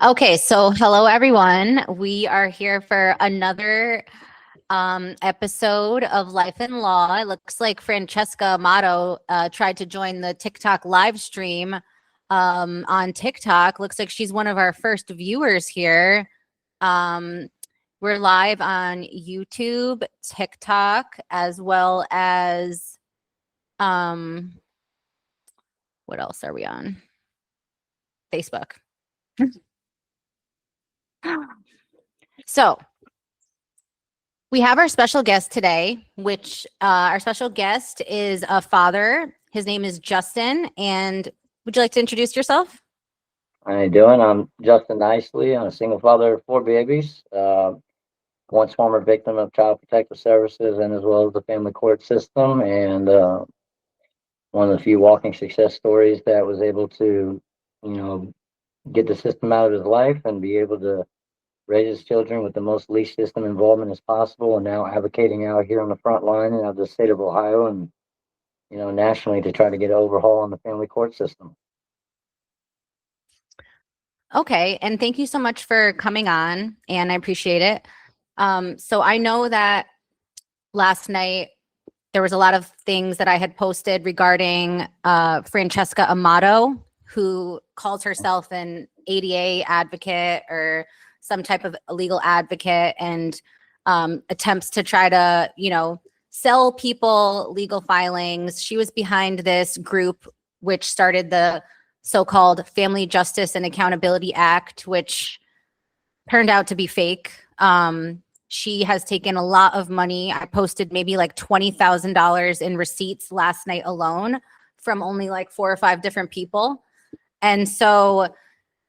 Okay, so hello everyone. We are here for another episode of Life and Law. It looks like Francesca Amato tried to join the TikTok live stream on TikTok. Looks like she's one of our first viewers here. Um, we're live on YouTube, TikTok, as well as um, what else are we on? Facebook. So we have our special guest today, which our special guest is a father. His name is Justin. And would you like to introduce yourself? How you doing? I'm Justin Nicely. I'm a single father of four babies. Once former victim of Child Protective Services and as well as the family court system, and one of the few walking success stories that was able to, you know, get the system out of his life and be able to raise his children with the most least system involvement as possible, and now advocating out here on the front line of the state of Ohio and nationally to try to get an overhaul on the family court system. Okay. And thank you so much for coming on, and I appreciate it. So I know that last night there was a lot of things that I had posted regarding Francesca Amato, who calls herself an ADA advocate or some type of legal advocate, and attempts to try to, sell people legal filings. She was behind this group, which started the so-called Family Justice and Accountability Act, which turned out to be fake. She has taken a lot of money. I posted maybe like $20,000 in receipts last night alone from only like 4 or 5 different people. And so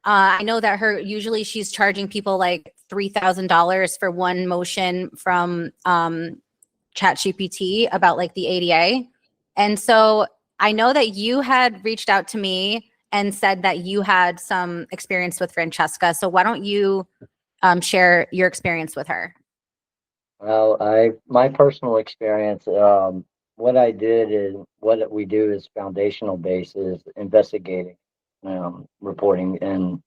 I know that usually she's charging people like $3,000 for one motion from ChatGPT about like the ADA. And so I know that you had reached out to me and said that you had some experience with Francesca. So why don't you share your experience with her? Well, my personal experience, what I did is what we do is foundational basis investigating, reporting, and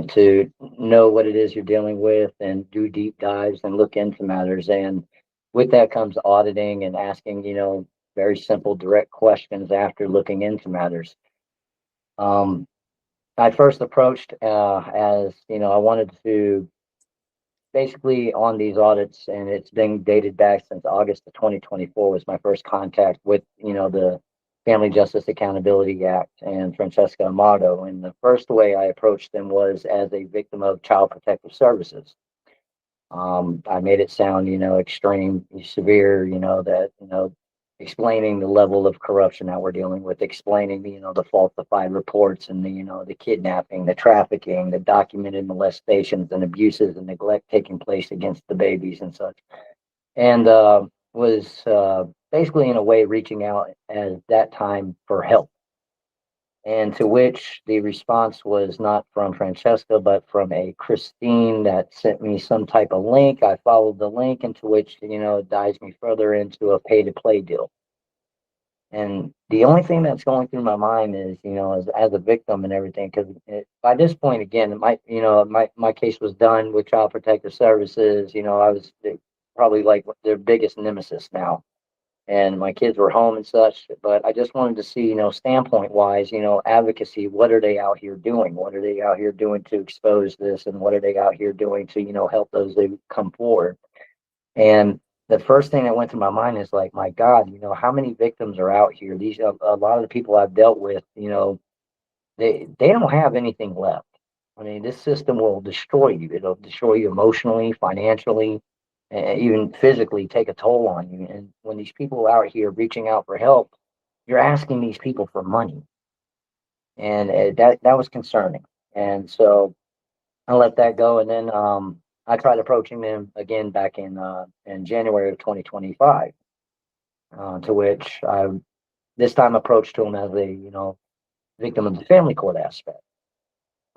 to know what it is you're dealing with and do deep dives and look into matters. And with that comes auditing and asking, very simple, direct questions after looking into matters. Um, I first approached as I wanted to basically on these audits, and it's been dated back since August of 2024 was my first contact with, the Family Justice Accountability Act and Francesca Amato. And the first way I approached them was as a victim of Child Protective Services. I made it sound, extreme, severe, that, explaining the level of corruption that we're dealing with, explaining, the falsified reports and the kidnapping, the trafficking, the documented molestations and abuses and neglect taking place against the babies and such. And was basically, in a way, reaching out at that time for help, and to which the response was not from Francesca, but from a Christine that sent me some type of link. I followed the link, into which, it dives me further into a pay to play deal. And the only thing that's going through my mind is, as a victim and everything, because by this point, again, my case was done with Child Protective Services. I was probably like their biggest nemesis now, and my kids were home and such. But I just wanted to see, standpoint wise, advocacy. What are they out here doing? What are they out here doing to expose this, and what are they out here doing to, help those who come forward? And the first thing that went through my mind is like, my God, how many victims are out here? These a lot of the people I've dealt with, they don't have anything left. I mean, this system will destroy you. It'll destroy you emotionally, financially, and even physically take a toll on you. And when these people are out here reaching out for help, you're asking these people for money, and that was concerning. And so I let that go, and then I tried approaching them again back in January of 2025, to which I this time approached to them as a victim of the family court aspect.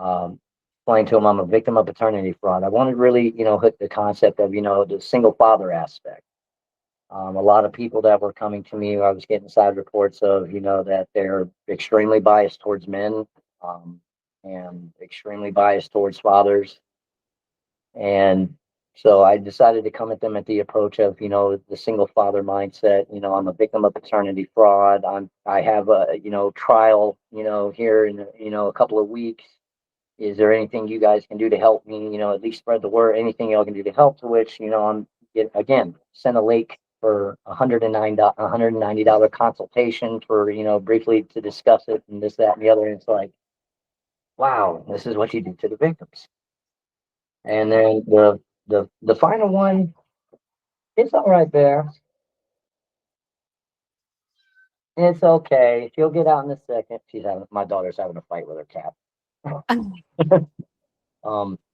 Um, Explained to them I'm a victim of paternity fraud. I wanted to really hit the concept of the single father aspect. A lot of people that were coming to me, I was getting side reports of that they're extremely biased towards men. Um, am extremely biased towards fathers. And so I decided to come at them at the approach of, the single father mindset. I'm a victim of paternity fraud. I have a, trial, here in, a couple of weeks. Is there anything you guys can do to help me, at least spread the word, anything y'all can do to help? To which, again, sent a link for $190 consultation for, briefly to discuss it and this, that, and the other. And it's like, wow, this is what you do to the victims. And then the final one, it's all right, Bear. It's okay. She'll get out in a second. My daughter's having a fight with her cat.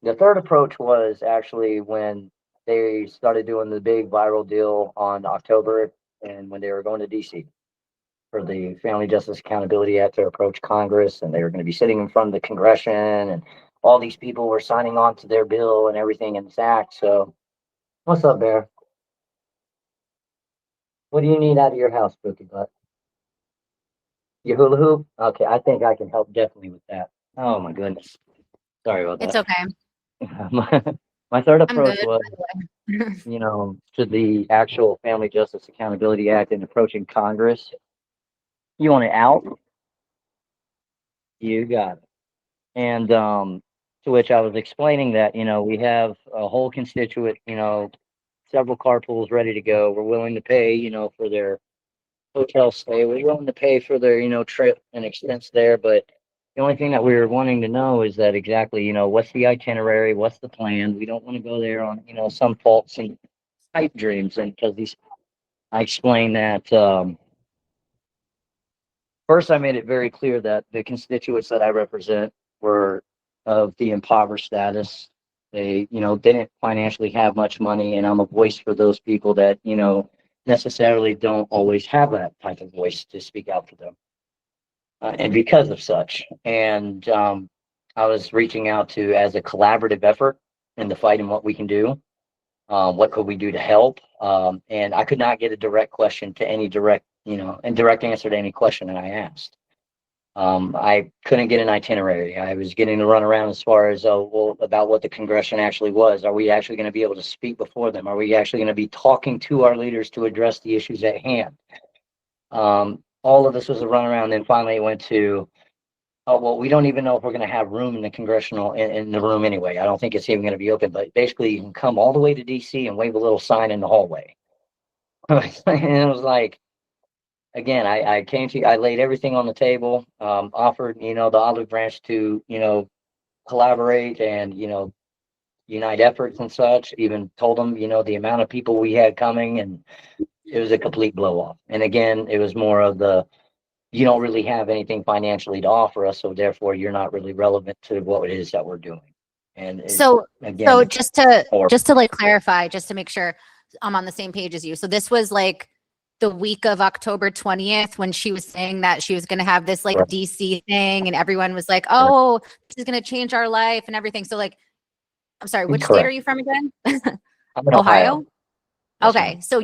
The third approach was actually when they started doing the big viral deal on October, and when they were going to DC for the Family Justice Accountability Act to approach Congress, and they were going to be sitting in front of the Congression, and all these people were signing on to their bill and everything in this act. So, what's up, Bear? What do you need out of your house, Spooky Butt? Your hula hoop? Okay, I think I can help definitely with that. Oh my goodness. Sorry about It's that. okay. My third I'm approach good. was, to the actual Family Justice Accountability Act and approaching Congress. You want it out? You got it. And to which I was explaining that, we have a whole constituent, several carpools ready to go. We're willing to pay, for their hotel stay. We're willing to pay for their, trip and expense there. But the only thing that we were wanting to know is that exactly, what's the itinerary? What's the plan? We don't want to go there on, some faults and pipe dreams. And because I explained that, first, I made it very clear that the constituents that I represent were of the impoverished status. They, didn't financially have much money, and I'm a voice for those people that, necessarily don't always have that type of voice to speak out for them. And because of such, and I was reaching out to as a collaborative effort in the fight and what we can do. What could we do to help? And I could not get a direct question to any direct answer to any question that I asked. I couldn't get an itinerary. I was getting to run around as far as, about what the Congression actually was. Are we actually going to be able to speak before them? Are we actually going to be talking to our leaders to address the issues at hand? All of this was a run around. Then finally it went to, oh, well, we don't even know if we're going to have room in the in the room anyway. I don't think it's even going to be open, but basically you can come all the way to DC and wave a little sign in the hallway. And it was like, again, I laid everything on the table, offered, the olive branch to, collaborate and, unite efforts and such, even told them, the amount of people we had coming, and it was a complete blow off. And again, it was more of you don't really have anything financially to offer us, so therefore you're not really relevant to what it is that we're doing. And So again, just to like clarify, just to make sure I'm on the same page as you. So this was like the week of October 20th when she was saying that she was going to have this like DC thing, and everyone was like, oh, this is going to change our life and everything. So like, I'm sorry, which state are you from again? I'm in Ohio. Okay. Yes, so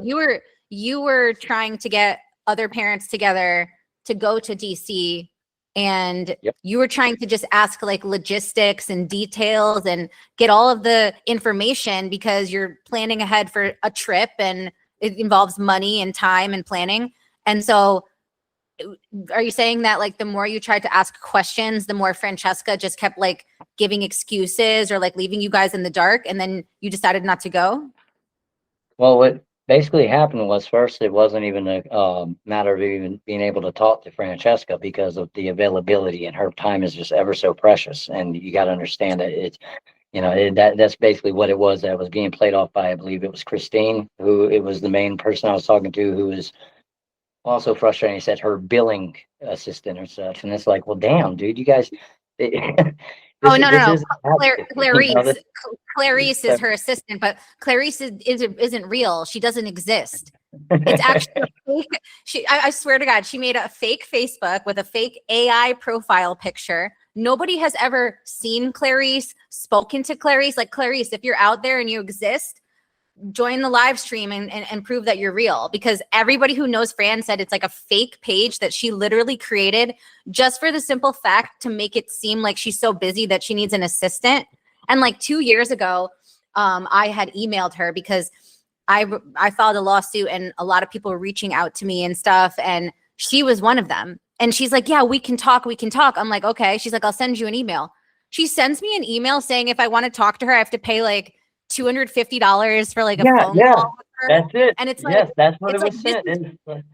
you were trying to get other parents together to go to DC, and you were trying to just ask like logistics and details and get all of the information because you're planning ahead for a trip and it involves money and time and planning. And so are you saying that like the more you tried to ask questions, the more Francesca just kept like giving excuses or like leaving you guys in the dark, and then you decided not to go? Well, what basically happened was, first, it wasn't even a matter of even being able to talk to Francesca because of the availability, and her time is just ever so precious. And you got to understand that it's, that's basically what it was that was being played off by, I believe it was Christine, who it was the main person I was talking to, who was also frustrating. He said her billing assistant or such. And it's like, well, damn, dude, you guys. No. Clarice is her assistant, but Clarice isn't real. She doesn't exist. It's actually a fake. I swear to God, she made a fake Facebook with a fake AI profile picture. Nobody has ever seen Clarice, spoken to Clarice. Like, Clarice, if you're out there and you exist, join the live stream and prove that you're real, because everybody who knows Fran said it's like a fake page that she literally created just for the simple fact to make it seem like she's so busy that she needs an assistant. And like 2 years ago, I had emailed her because I filed a lawsuit and a lot of people were reaching out to me and stuff. And she was one of them. And she's like, yeah, we can talk. I'm like, okay. She's like, I'll send you an email. She sends me an email saying if I want to talk to her, I have to pay like $250 for like a phone call with her. That's it. And it's Yes, like, that's what it's it like, was this sent. is, And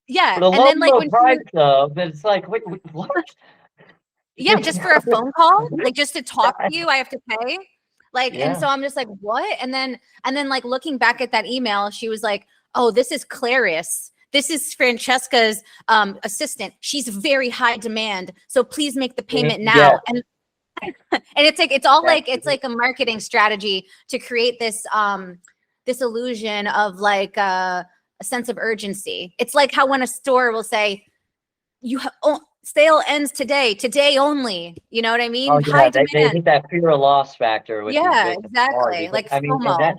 yeah. for the And love then like of when she pride stuff, it's like, wait, what? yeah, just for a phone call, like just to talk to you, I have to pay. Like, and Yeah. so I'm just like, what? And then like looking back at that email, she was like, oh, this is Clarice. This is Francesca's assistant. She's very high demand. So please make the payment now. Yeah. And it's like, it's all That's like, it's like a marketing strategy to create this, this illusion of like a sense of urgency. It's like how when a store will say, sale ends today only. You know what I mean? Oh High yeah, they demand. hit that fear of loss factor, which is Yeah, just hard. exactly. Because, Like I mean, FOMO.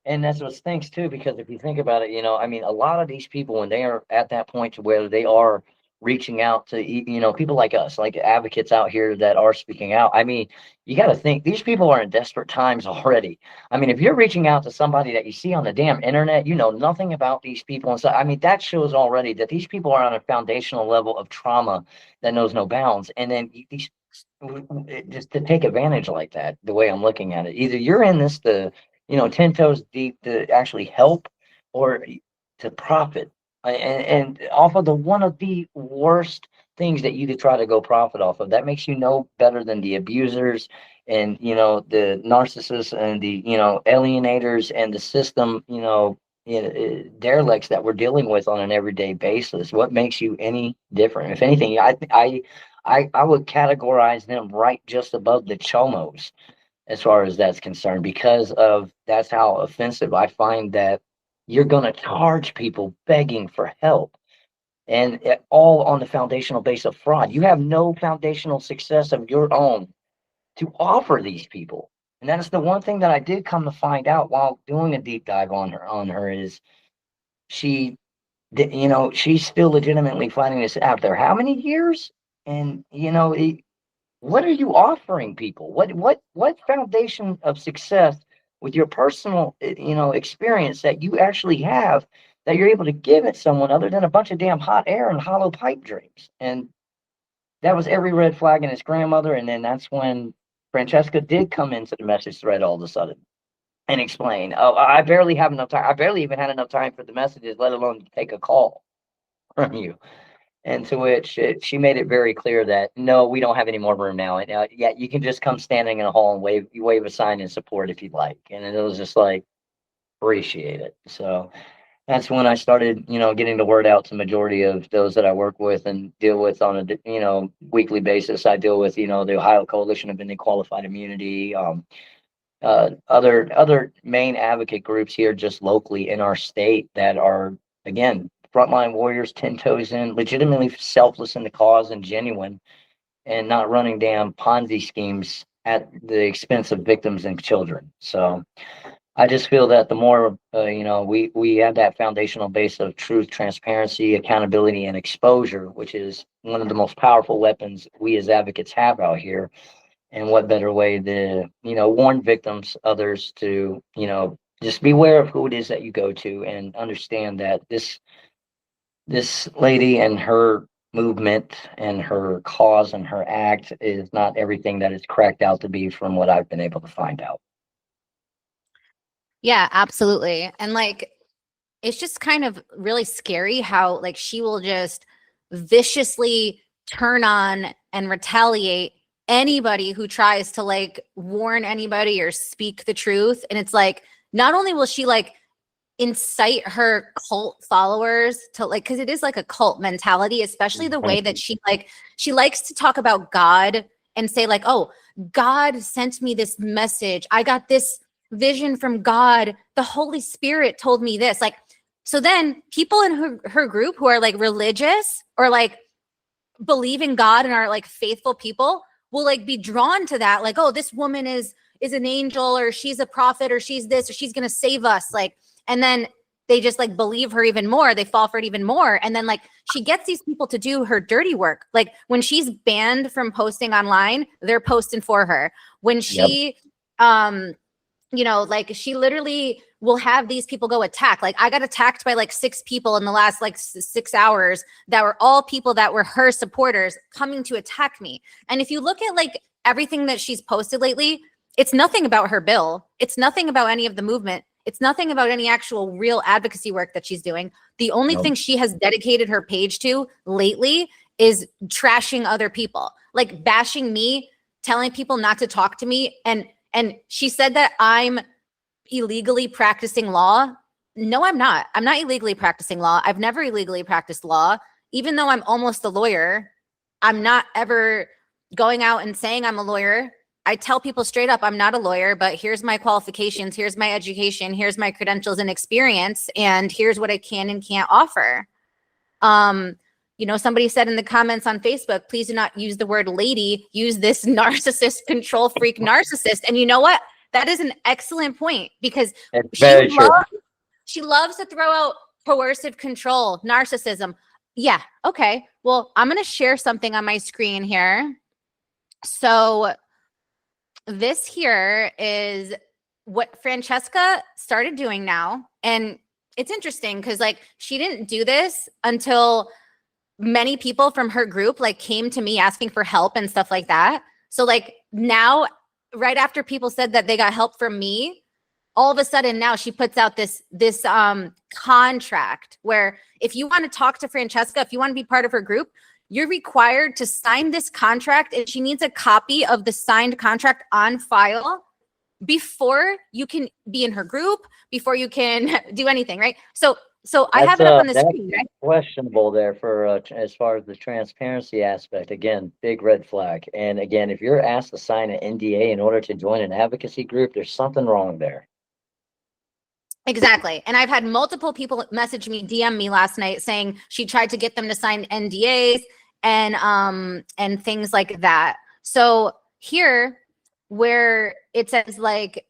and that's what stinks too, because if you think about it, I mean, a lot of these people, when they are at that point to where they are reaching out to, people like us, like advocates out here that are speaking out. I mean, you got to think these people are in desperate times already. I mean, if you're reaching out to somebody that you see on the damn internet, you know nothing about these people. And so, I mean, that shows already that these people are on a foundational level of trauma that knows no bounds. And then these just to take advantage like that, the way I'm looking at it, either you're in this to 10 toes deep to actually help or to profit. And off of the one of the worst things that you could try to go profit off of, that makes you no better than the abusers and the narcissists and the alienators and the system derelicts that we're dealing with on an everyday basis. What makes you any different? If anything, I would categorize them right just above the chomos as far as that's concerned, because of that's how offensive I find that you're going to charge people begging for help, and all on the foundational base of fraud. You have no foundational success of your own to offer these people. And that's the one thing that I did come to find out while doing a deep dive on her is she she's still legitimately finding this out there. How many years? And what are you offering people? What foundation of success with your personal experience that you actually have that you're able to give it someone other than a bunch of damn hot air and hollow pipe dreams? And that was every red flag in his grandmother. And then that's when Francesca did come into the message thread all of a sudden and explain, oh, I barely have enough time. I barely even had enough time for the messages, let alone take a call from you. And to which she made it very clear that no, we don't have any more room now. And yeah, you can just come standing in a hall and wave a sign in support if you'd like. And it was just like, appreciate it. So that's when I started, getting the word out to majority of those that I work with and deal with on a weekly basis. I deal with the Ohio Coalition of Indian Qualified Immunity, other main advocate groups here just locally in our state that are, again, frontline warriors, 10 toes in, legitimately selfless in the cause and genuine, and not running damn Ponzi schemes at the expense of victims and children. So I just feel that the more we have that foundational base of truth, transparency, accountability, and exposure, which is one of the most powerful weapons we as advocates have out here. And what better way to warn victims, others to just beware of who it is that you go to, and understand that this lady and her movement and her cause and her act is not everything that it's cracked out to be, from what I've been able to find out. Yeah, absolutely. And like, it's just kind of really scary how like she will just viciously turn on and retaliate anybody who tries to like warn anybody or speak the truth. And it's like, not only will she like incite her cult followers to like, because it is like a cult mentality, especially the way that she likes to talk about God and say like, oh, God sent me this message, I got this vision from God, the Holy Spirit told me this. Like, so then people in her group who are like religious or like believe in God and are like faithful people will like be drawn to that, like, oh, this woman is an angel, or she's a prophet, or she's this, or she's gonna save us, like, and then they just like believe her even more, they fall for it even more, and then like she gets these people to do her dirty work. Like when she's banned from posting online, they're posting for her. When she like she literally will have these people go attack. Like I got attacked by like 6 people in the last like 6 hours that were all people that were her supporters coming to attack me. And if you look at like everything that she's posted lately, it's nothing about her bill. It's nothing about any of the movement. It's nothing about any actual real advocacy work that she's doing. The only thing she has dedicated her page to lately is trashing other people, like bashing me, telling people not to talk to me. And she said that I'm illegally practicing law. No, I'm not. I'm not illegally practicing law. I've never illegally practiced law. Even though I'm almost a lawyer, I'm not ever going out and saying I'm a lawyer. I tell people straight up, I'm not a lawyer, but here's my qualifications, here's my education, here's my credentials and experience, and here's what I can and can't offer. Somebody said in the comments on Facebook, please do not use the word lady, use this narcissist, control freak narcissist. And you know what? That is an excellent point, because she loves to throw out coercive control, narcissism. Yeah, okay. Well, I'm going to share something on my screen here. So this here is what Francesca started doing now. And it's interesting because like she didn't do this until many people from her group like came to me asking for help and stuff like that. So like now, right after people said that they got help from me, all of a sudden now she puts out this contract where if you want to talk to Francesca, if you want to be part of her group, you're required to sign this contract, and she needs a copy of the signed contract on file before you can be in her group, before you can do anything, right? So I have it up on the screen, right? Questionable there for as far as the transparency aspect. Again, big red flag. And again, if you're asked to sign an NDA in order to join an advocacy group, there's something wrong there. Exactly. And I've had multiple people message me, DM me last night saying she tried to get them to sign NDAs and things like that. So here where it says like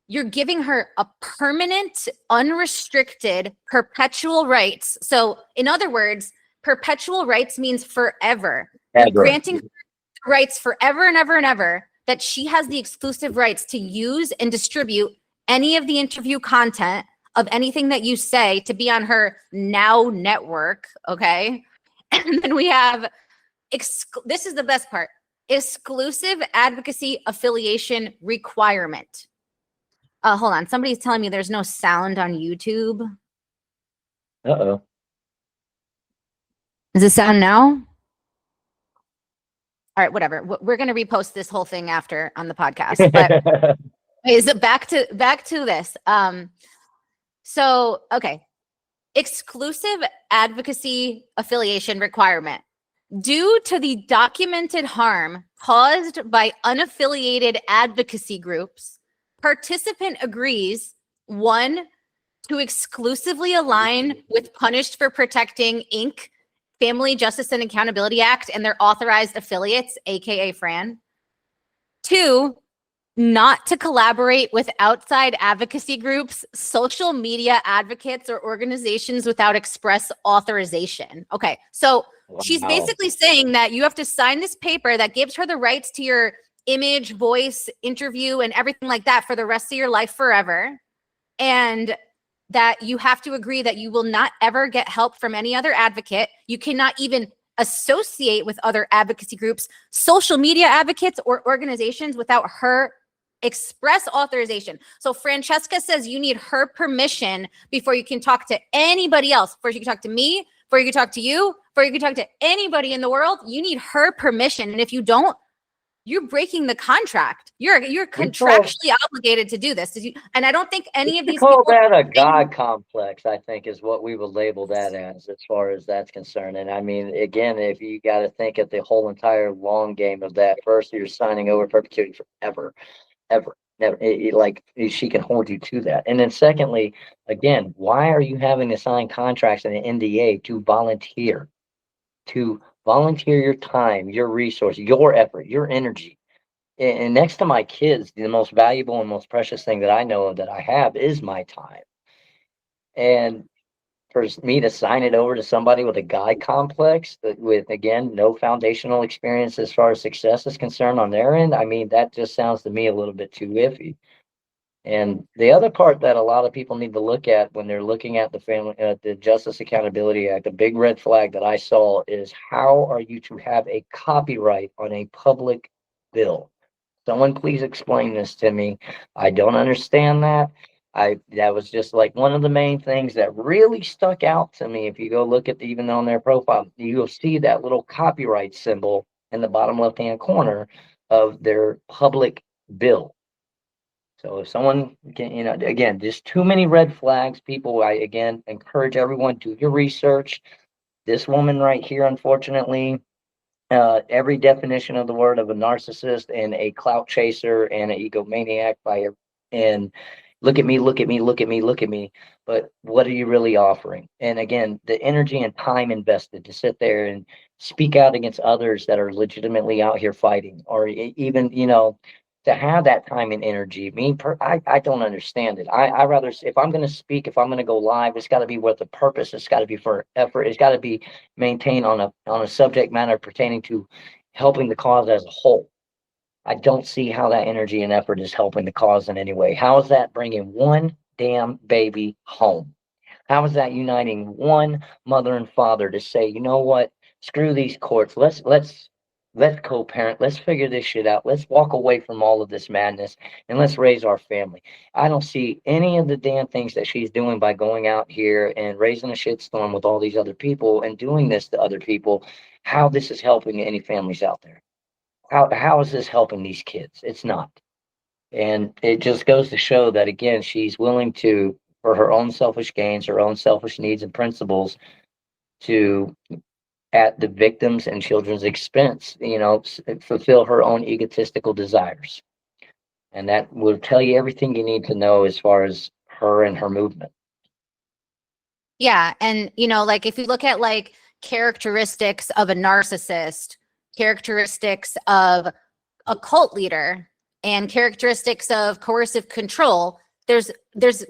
you're giving her a permanent, unrestricted, perpetual rights. So in other words, perpetual rights means forever. You're granting her rights forever and ever and ever, that she has the exclusive rights to use and distribute any of the interview content of anything that you say to be on her Now network, okay? And then we have, this is the best part, exclusive advocacy affiliation requirement. Hold on, somebody's telling me there's no sound on YouTube. Uh-oh. Is the sound now? All right, whatever. We're going to repost this whole thing after on the podcast. But is it back to this? So, okay. Exclusive advocacy affiliation requirement. Due to the documented harm caused by unaffiliated advocacy groups, participant agrees, 1, to exclusively align with Punished for Protecting Inc., Family Justice and Accountability Act, and their authorized affiliates, aka Fran. 2, not to collaborate with outside advocacy groups, social media advocates, or organizations without express authorization. Okay, so she's basically saying that you have to sign this paper that gives her the rights to your image, voice, interview, and everything like that for the rest of your life forever. And that you have to agree that you will not ever get help from any other advocate. You cannot even associate with other advocacy groups, social media advocates, or organizations without her express authorization. So Francesca says you need her permission before you can talk to anybody else, before you can talk to me, before you can talk to you, before you can talk to anybody in the world. You need her permission. And if you don't, you're breaking the contract. You're contractually obligated to do this. And I don't think any of these people that a God complex, I think, is what we would label that as far as that's concerned. And I mean, again, if you got to think of the whole entire long game of that, first you're signing over perpetuity forever, ever, never. Like she can hold you to that. And then secondly, again, why are you having to sign contracts and an NDA to volunteer? To Volunteer your time, your resource, your effort, your energy. And next to my kids, the most valuable and most precious thing that I know of that I have is my time. And for me to sign it over to somebody with a guy complex that with, again, no foundational experience as far as success is concerned on their end, I mean, that just sounds to me a little bit too iffy. And the other part that a lot of people need to look at when they're looking at the Justice Accountability Act, a big red flag that I saw is, how are you to have a copyright on a public bill? Someone please explain this to me. I don't understand that. That was just like one of the main things that really stuck out to me. If you go look at even on their profile, you'll see that little copyright symbol in the bottom left-hand corner of their public bill. So if someone can, again, just too many red flags, people, I again encourage everyone, do your research. This woman right here, unfortunately, every definition of the word of a narcissist and a clout chaser and an egomaniac and look at me, look at me, look at me, look at me. But what are you really offering? And again, the energy and time invested to sit there and speak out against others that are legitimately out here fighting, or even, to have that time and energy. I don't understand it. I rather, if I'm going to speak, if I'm going to go live, it's got to be with a purpose. It's got to be for effort. It's got to be maintained on a subject matter pertaining to helping the cause as a whole. I don't see how that energy and effort is helping the cause in any way. How is that bringing one damn baby home? How is that uniting one mother and father to say, you know what? Screw these courts. Let's co-parent. Let's figure this shit out. Let's walk away from all of this madness and let's raise our family. I don't see any of the damn things that she's doing by going out here and raising a shitstorm with all these other people and doing this to other people, how this is helping any families out there. How is this helping these kids? It's not. And it just goes to show that, again, she's willing to, for her own selfish gains, her own selfish needs and principles, to, at the victims and children's expense, fulfill her own egotistical desires. And that will tell you everything you need to know as far as her and her movement. Yeah. And, like if you look at like characteristics of a narcissist, characteristics of a cult leader, and characteristics of coercive control, there's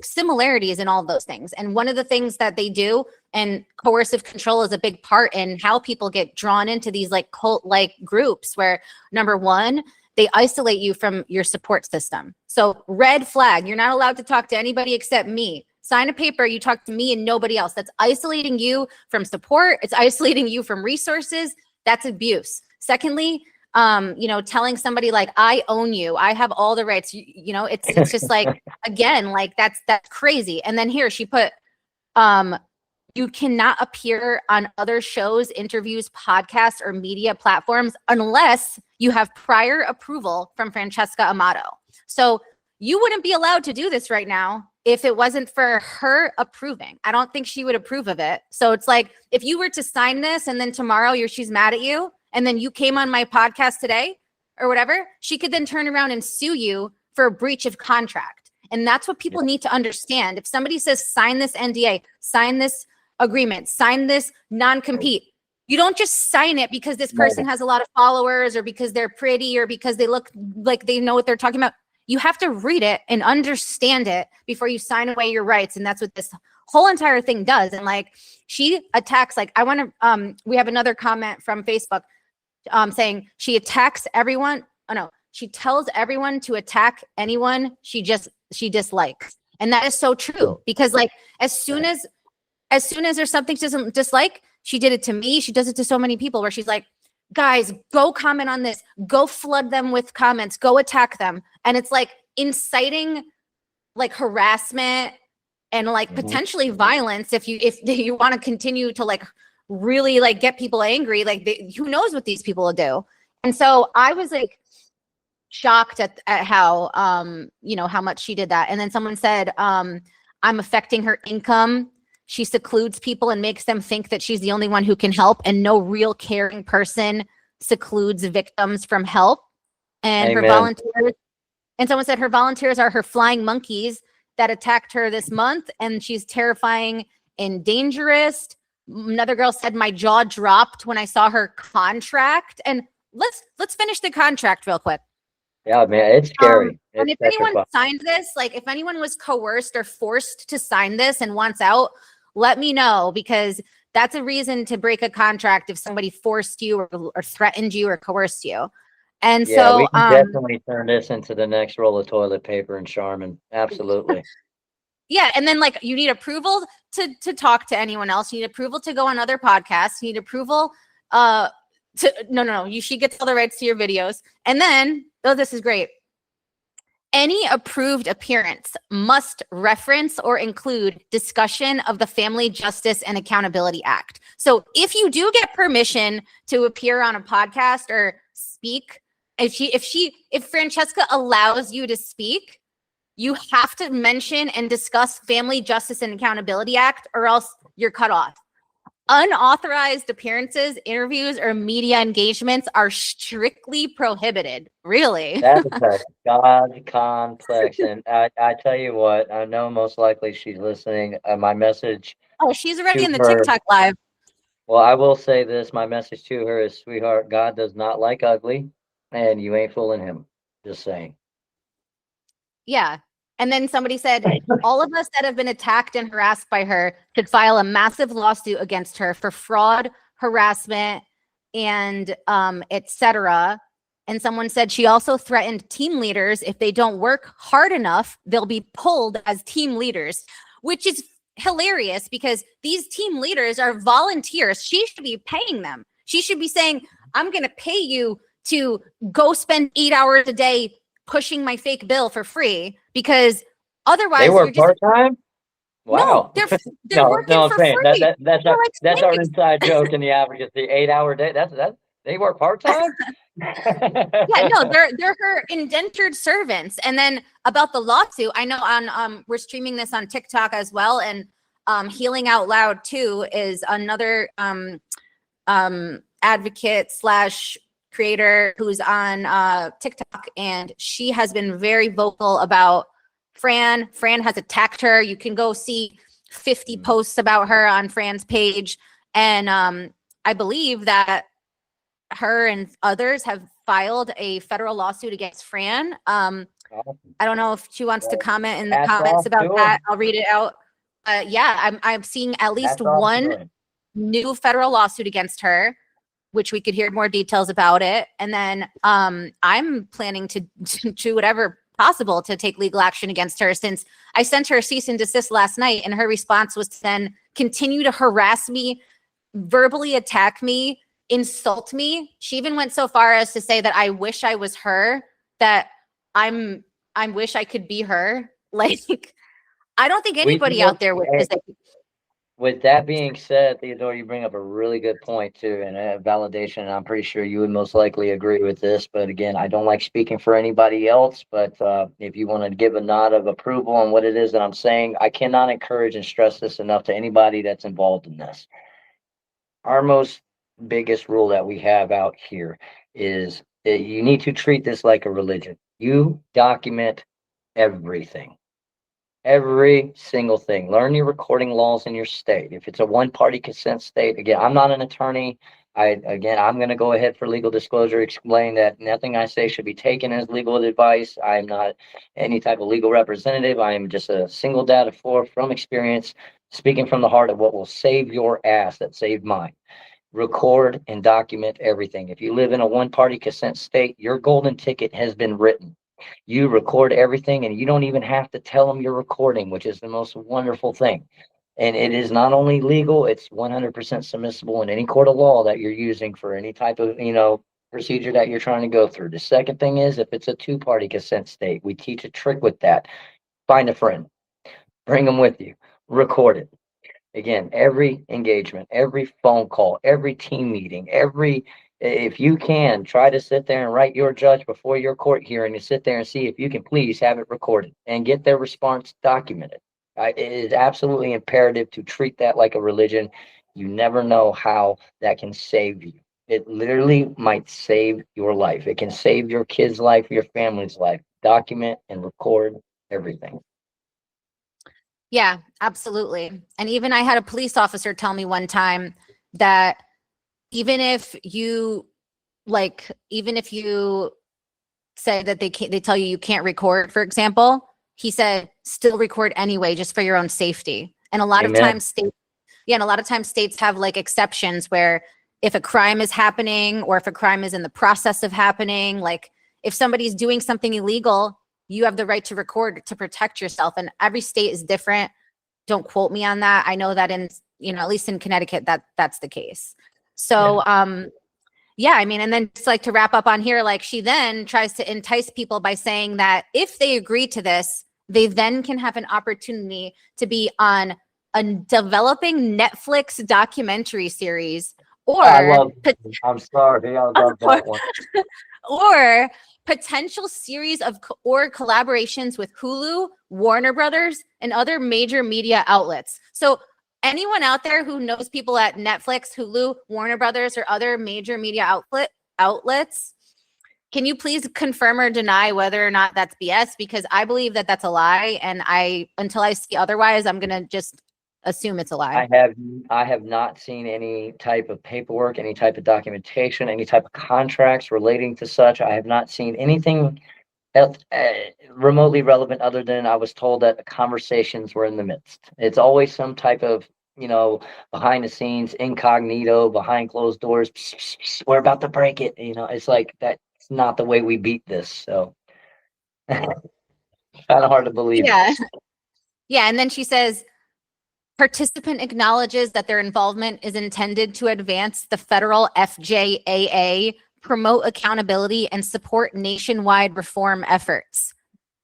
similarities in all of those things. And one of the things that they do, and coercive control is a big part in how people get drawn into these like cult-like groups, where number one, they isolate you from your support system. So red flag, you're not allowed to talk to anybody except me. Sign a paper, you talk to me and nobody else. That's isolating you from support. It's isolating you from resources. That's abuse. Secondly, telling somebody like, I own you, I have all the rights, it's just like, again, like that's crazy. And then here she put, you cannot appear on other shows, interviews, podcasts, or media platforms unless you have prior approval from Francesca Amato. So you wouldn't be allowed to do this right now if it wasn't for her approving. I don't think she would approve of it. So it's like, if you were to sign this and then tomorrow she's mad at you, and then you came on my podcast today or whatever, she could then turn around and sue you for a breach of contract. And that's what people need to understand. If somebody says, sign this NDA, sign this agreement, sign this non-compete, you don't just sign it because this person has a lot of followers or because they're pretty or because they look like they know what they're talking about. You have to read it and understand it before you sign away your rights. And that's what this whole entire thing does. And like, she attacks, like, we have another comment from Facebook saying she attacks everyone. Oh no, she tells everyone to attack anyone she dislikes. And that is so true, because like, as soon as there's something she doesn't dislike, she did it to me. She does it to so many people, where she's like, guys, go comment on this, go flood them with comments, go attack them. And it's like inciting like harassment and like potentially violence if you want to continue to like really like get people angry. Like, who knows what these people will do. And so I was like shocked at how how much she did that. And then someone said, I'm affecting her income. She secludes people and makes them think that she's the only one who can help, and no real caring person secludes victims from help. And Amen. Her volunteers, and someone said her volunteers are her flying monkeys that attacked her this month, and she's terrifying and dangerous. Another girl said my jaw dropped when I saw her contract. And let's finish the contract real quick. Yeah, man, it's scary. And It's if anyone petrifying. signed this, like if anyone was coerced or forced to sign this and wants out, let me know, because that's a reason to break a contract if somebody forced you or threatened you or coerced you. And Yeah, we so, can definitely turn this into the next roll of toilet paper in Charmin. Absolutely. yeah, and then like you need approval to talk to anyone else. You need approval to go on other podcasts. You need approval to no. She gets all the rights to your videos. And then, oh, this is great. Any approved appearance must reference or include discussion of the Family Justice and Accountability Act. So if you do get permission to appear on a podcast or speak, if Francesca allows you to speak, you have to mention and discuss Family Justice and Accountability Act, or else you're cut off. Unauthorized appearances, interviews, or media engagements are strictly prohibited. Really? That is a God complex. And I tell you what, I know most likely she's listening. My message Oh, she's already to in the her, TikTok live. well, I will say this. My message to her is, sweetheart, God does not like ugly, and you ain't fooling him. Just saying. Yeah. And then somebody said, all of us that have been attacked and harassed by her should file a massive lawsuit against her for fraud, harassment, and etc. And someone said she also threatened team leaders if they don't work hard enough, they'll be pulled as team leaders, which is hilarious because these team leaders are volunteers. She should be paying them. She should be saying, I'm going to pay you to go spend 8 hours a day pushing my fake bill for free, because otherwise They you're work just part-time? Wow. no, they're No, working I'm for saying free. that's They're our like that's our slaves. inside joke in the advocacy. 8 hour day. That's they work part-time? Yeah, no, they're her indentured servants. And then about the lawsuit, I know on we're streaming this on TikTok as well, and Healing Out Loud too is another advocate slash creator who's on TikTok, and she has been very vocal about Fran. Fran has attacked her. You can go see 50 posts about her on Fran's page, and I believe that her and others have filed a federal lawsuit against Fran. Awesome. I don't know if she wants to Well, comment in the hats comments off about to her. that. I'll read it out. Yeah, I'm seeing at least Hats off to one her. new federal lawsuit against her, which we could hear more details about it. And then I'm planning to do whatever possible to take legal action against her, since I sent her a cease and desist last night, and her response was to then continue to harass me, verbally attack me, insult me. She even went so far as to say that I wish I was her, that I wish I could be her. Like, I don't think anybody out there wishes they could. With that being said, Theodore, you bring up a really good point too, and validation. And I'm pretty sure you would most likely agree with this. But again, I don't like speaking for anybody else. But if you want to give a nod of approval on what it is that I'm saying, I cannot encourage and stress this enough to anybody that's involved in this. Our most biggest rule that we have out here is that you need to treat this like a religion. You document everything. Every single thing. Learn your recording laws in your state. If it's a one-party consent state, again, I'm not an attorney. I'm going to go ahead for legal disclosure, explain that nothing I say should be taken as legal advice. I am not any type of legal representative. I am just a single data from experience, speaking from the heart of what will save your ass that saved mine. Record and document everything. If you live in a one-party consent state, your golden ticket has been written. You record everything, and you don't even have to tell them you're recording, which is the most wonderful thing. And it is not only legal, it's 100% submissible in any court of law that you're using for any type of, procedure that you're trying to go through. The second thing is, if it's a two-party consent state, we teach a trick with that. Find a friend, bring them with you, record it. Again, every engagement, every phone call, every team meeting, if you can, try to sit there and write your judge before your court hearing and sit there and see if you can please have it recorded and get their response documented. It is absolutely imperative to treat that like a religion. You never know how that can save you. It literally might save your life. It can save your kid's life, your family's life. Document and record everything. Yeah, absolutely. And even I had a police officer tell me one time that even if you even if you say that they tell you you can't record, for example, he said still record anyway, just for your own safety. And a lot of Amen. times and a lot of times states have like exceptions where if a crime is happening or if a crime is in the process of happening, like if somebody's doing something illegal, you have the right to record to protect yourself. And every state is different. Don't quote me on that. I know that in, at least in Connecticut, that's the case. So, yeah, I mean, and then just like to wrap up on here, like she then tries to entice people by saying that if they agree to this, they then can have an opportunity to be on a developing Netflix documentary series I or love. I'm sorry, I love or, that one. or potential series of or collaborations with Hulu, Warner Brothers, and other major media outlets. So anyone out there who knows people at Netflix, Hulu, Warner Brothers, or other major media outlets, can you please confirm or deny whether or not that's BS? Because I believe that that's a lie, and until I see otherwise, I'm gonna just assume it's a lie. I have not seen any type of paperwork, any type of documentation, any type of contracts relating to such. I have not seen anything else, remotely relevant other than I was told that the conversations were in the midst. It's always some type of, behind the scenes, incognito, behind closed doors. Psst, psst, psst, we're about to break it. It's like that's not the way we beat this. So kind of hard to believe it. Yeah. Yeah. And then she says, participant acknowledges that their involvement is intended to advance the federal FJAA, promote accountability, and support nationwide reform efforts.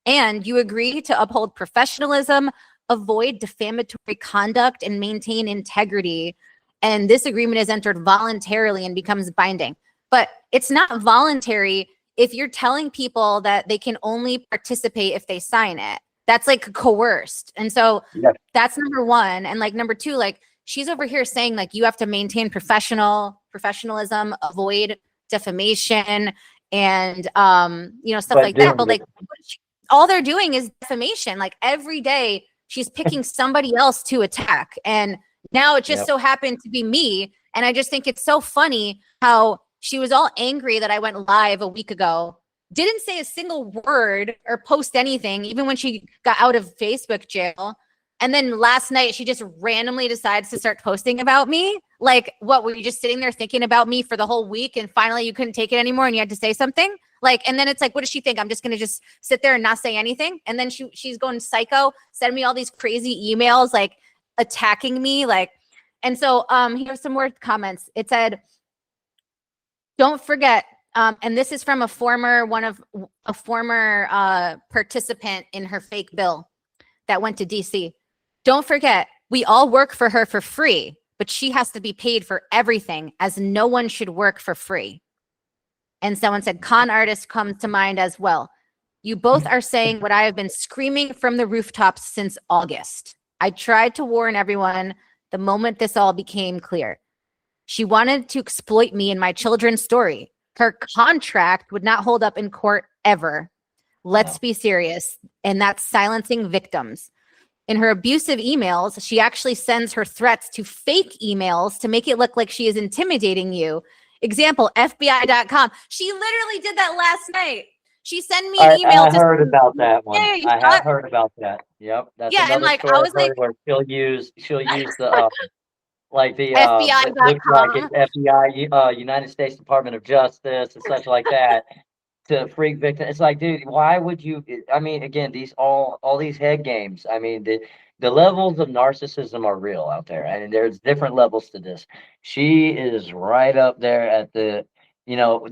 And you agree to uphold professionalism, avoid defamatory conduct, and maintain integrity. And this agreement is entered voluntarily and becomes binding. But it's not voluntary if you're telling people that they can only participate if they sign it. That's like coerced. And so Yeah. that's number one. And like number two, like she's over here saying like you have to maintain professionalism, avoid defamation, and stuff But like that. doing But like all they're doing is defamation. Like every day she's picking somebody else to attack. And now it just Yep. so happened to be me. And I just think it's so funny how she was all angry that I went live a week ago, didn't say a single word or post anything, even when she got out of Facebook jail. And then last night, she just randomly decides to start posting about me. Like, what were you just sitting there thinking about me for the whole week? And finally, you couldn't take it anymore and you had to say something? Like, and then it's like, what does she think? I'm just going to just sit there and not say anything. And then she's going psycho, sending me all these crazy emails, like attacking me. Like, and so here's some more comments. It said, don't forget, and this is from a former participant in her fake bill that went to DC. Don't forget, we all work for her for free, but she has to be paid for everything, as no one should work for free. And someone said, con artist comes to mind as well. You both are saying what I have been screaming from the rooftops since August. I tried to warn everyone the moment this all became clear. She wanted to exploit me and my children's story. Her contract would not hold up in court ever. Let's be serious. And that's silencing victims. In her abusive emails, she actually sends her threats to fake emails to make it look like she is intimidating you. Example, FBI.com. She literally did that last night. She sent me an email. I heard about that one. Hey, I have heard about that. Yep, that's yeah, and another like story I I've was like, heard where she'll use the like the it looks like FBI.com. it's FBI, United States Department of Justice and such like that to freak victim. It's like, dude, why would you? I mean, again, these all these head games. I mean, the levels of narcissism are real out there, and there's different levels to this. She is right up there at the,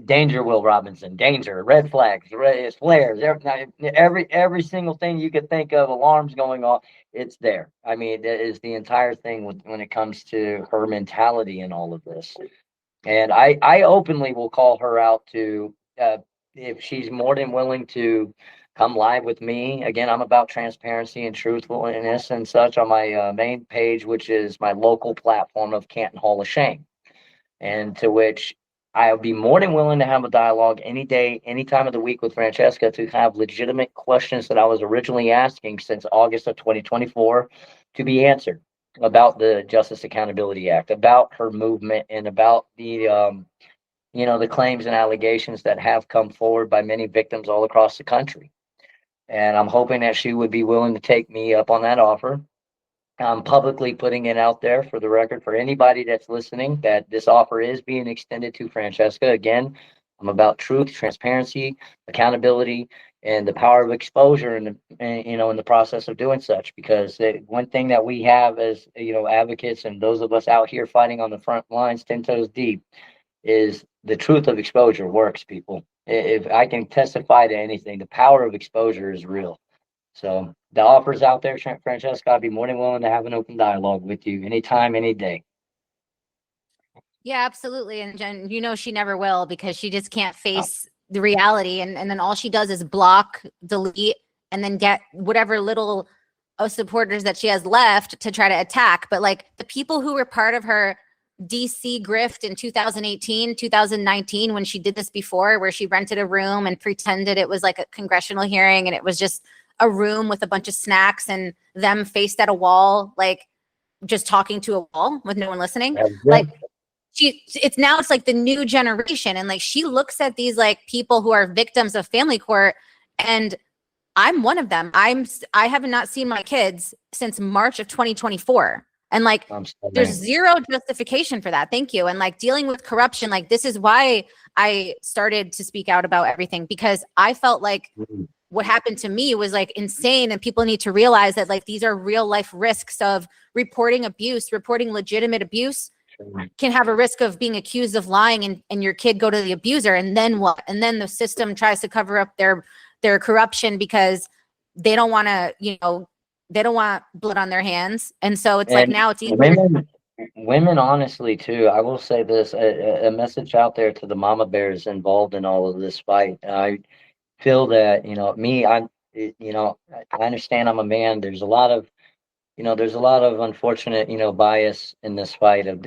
danger. Will Robinson, danger, red flags, red flares, every single thing you could think of, alarms going off. It's there. I mean, that is the entire thing when it comes to her mentality and all of this. And I openly will call her out to, if she's more than willing to come live with me. Again, I'm about transparency and truthfulness and such on my main page, which is my local platform of Canton Hall of Shame. And to which I'll be more than willing to have a dialogue any day, any time of the week with Francesca to have legitimate questions that I was originally asking since August of 2024 to be answered about the Justice Accountability Act, about her movement, and about the claims and allegations that have come forward by many victims all across the country. And I'm hoping that she would be willing to take me up on that offer. I'm publicly putting it out there for the record for anybody that's listening that this offer is being extended to Francesca. Again, I'm about truth, transparency, accountability, and the power of exposure in the process of doing such. Because one thing that we have as advocates and those of us out here fighting on the front lines, 10 toes deep, is the truth of exposure works, people. If I can testify to anything, the power of exposure is real. So the offer's out there, Francesca. I'd be more than willing to have an open dialogue with you anytime, any day. Yeah, absolutely. And Jen, she never will, because she just can't face the reality. And then all she does is block, delete, and then get whatever little supporters that she has left to try to attack. But like the people who were part of her DC grift in 2018, 2019, when she did this before, where she rented a room and pretended it was like a congressional hearing and it was just a room with a bunch of snacks and them faced at a wall, like just talking to a wall with no one listening. Like it's like the new generation. And like, she looks at these like people who are victims of family court, and I'm one of them. I have not seen my kids since March of 2024. And like, there's zero justification for that. Thank you. And like dealing with corruption, like this is why I started to speak out about everything, because I felt like what happened to me was like insane. And people need to realize that like these are real life risks of reporting abuse, reporting legitimate abuse can have a risk of being accused of lying, and your kid go to the abuser. And then what? And then the system tries to cover up their corruption because they don't want to, they don't want blood on their hands. And so it's like now it's easier. Women, honestly, too, I will say this, a message out there to the mama bears involved in all of this fight. I feel that, I understand I'm a man. There's a lot of unfortunate, bias in this fight of,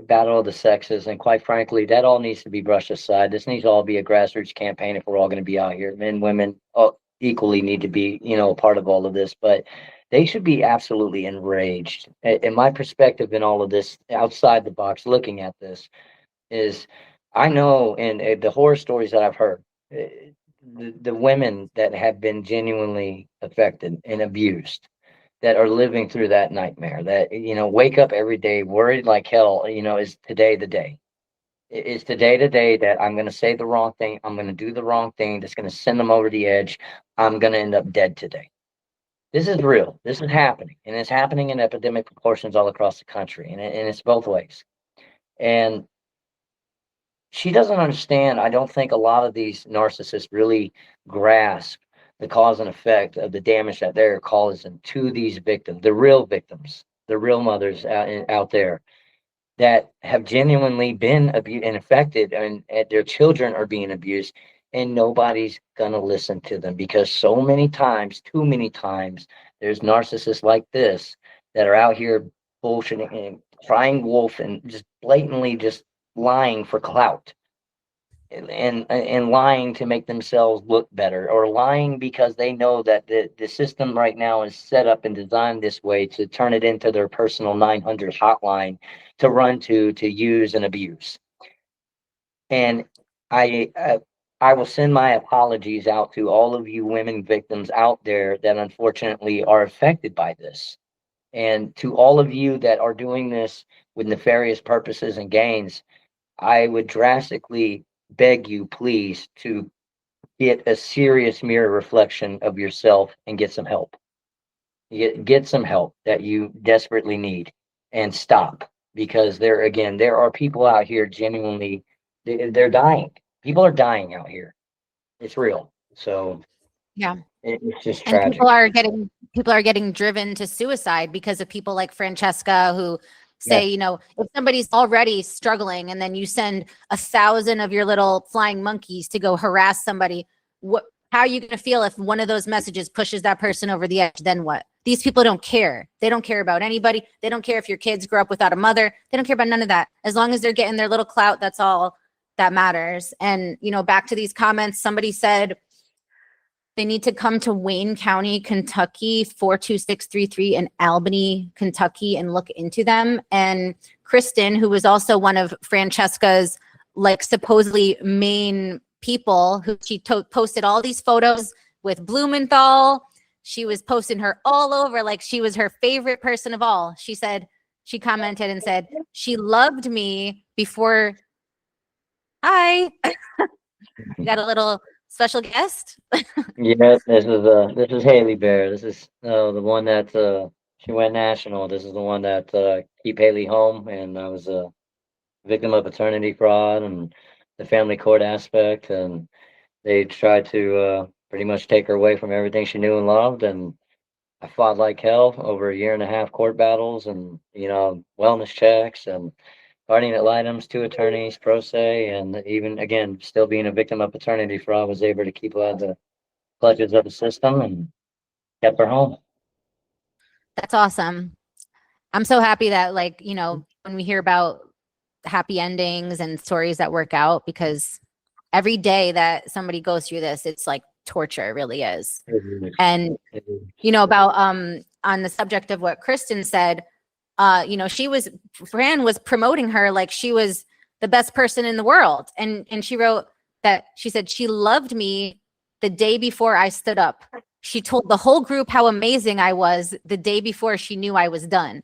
battle of the sexes. And quite frankly, that all needs to be brushed aside. This needs to all be a grassroots campaign if we're all going to be out here. Men, women, equally need to be, a part of all of this, but they should be absolutely enraged. In my perspective in all of this, outside the box, looking at this, is I know in the horror stories that I've heard, the women that have been genuinely affected and abused, that are living through that nightmare, that, wake up every day worried like hell, is today the day. It's today the day that I'm going to say the wrong thing. I'm going to do the wrong thing that's going to send them over the edge. I'm going to end up dead today. This is real. This is happening. And it's happening in epidemic proportions all across the country. And it's both ways. And she doesn't understand. I don't think a lot of these narcissists really grasp the cause and effect of the damage that they're causing to these victims, the real victims, the real mothers out there that have genuinely been abused and affected, and their children are being abused, and nobody's gonna listen to them, because so many times, too many times, there's narcissists like this that are out here bullshitting and crying wolf and just blatantly just lying for clout, and lying to make themselves look better, or lying because they know that the system right now is set up and designed this way to turn it into their personal 900 hotline to run to use and abuse. And I will send my apologies out to all of you women victims out there that unfortunately are affected by this, and to all of you that are doing this with nefarious purposes and gains. I would drastically beg you, please, to get a serious mirror reflection of yourself and get some help. Get some help that you desperately need, and stop, because there are people out here genuinely, they're dying. People are dying out here. It's real. So Yeah. it's just And tragic. people are getting driven to suicide because of people like Francesca, who say, if somebody's already struggling and then you send 1,000 of your little flying monkeys to go harass somebody, how are you going to feel if one of those messages pushes that person over the edge? Then what? These people don't care. They don't care about anybody. They don't care if your kids grow up without a mother. They don't care about none of that. As long as they're getting their little clout, that's all that matters. And, you know, back to these comments, somebody said they need to come to Wayne County, Kentucky, 42633 in Albany, Kentucky, and look into them. And Kristen, who was also one of Francesca's like supposedly main people, who she posted all these photos with Blumenthal. She was posting her all over like she was her favorite person of all. She said, she commented and said, she loved me before. Hi. You got a little special guest? Yeah, this is Haley Bear. This is the one that she went national. This is the one that keep Haley home, and I was a victim of paternity fraud and the family court aspect, and they tried to pretty much take her away from everything she knew and loved. And I fought like hell over a year and a half court battles, and wellness checks and guardian ad litems, two attorneys, pro se, and even again, still being a victim of paternity fraud, was able to keep out of the clutches of the system and kept her home. That's awesome. I'm so happy that, like, you know, when we hear about happy endings and stories that work out, because every day that somebody goes through this, it's like torture. It really is. And you know, about on the subject of what Kristen said, you know, Fran was promoting her like she was the best person in the world. And she wrote that she said she loved me the day before I stood up. She told the whole group how amazing I was the day before she knew I was done.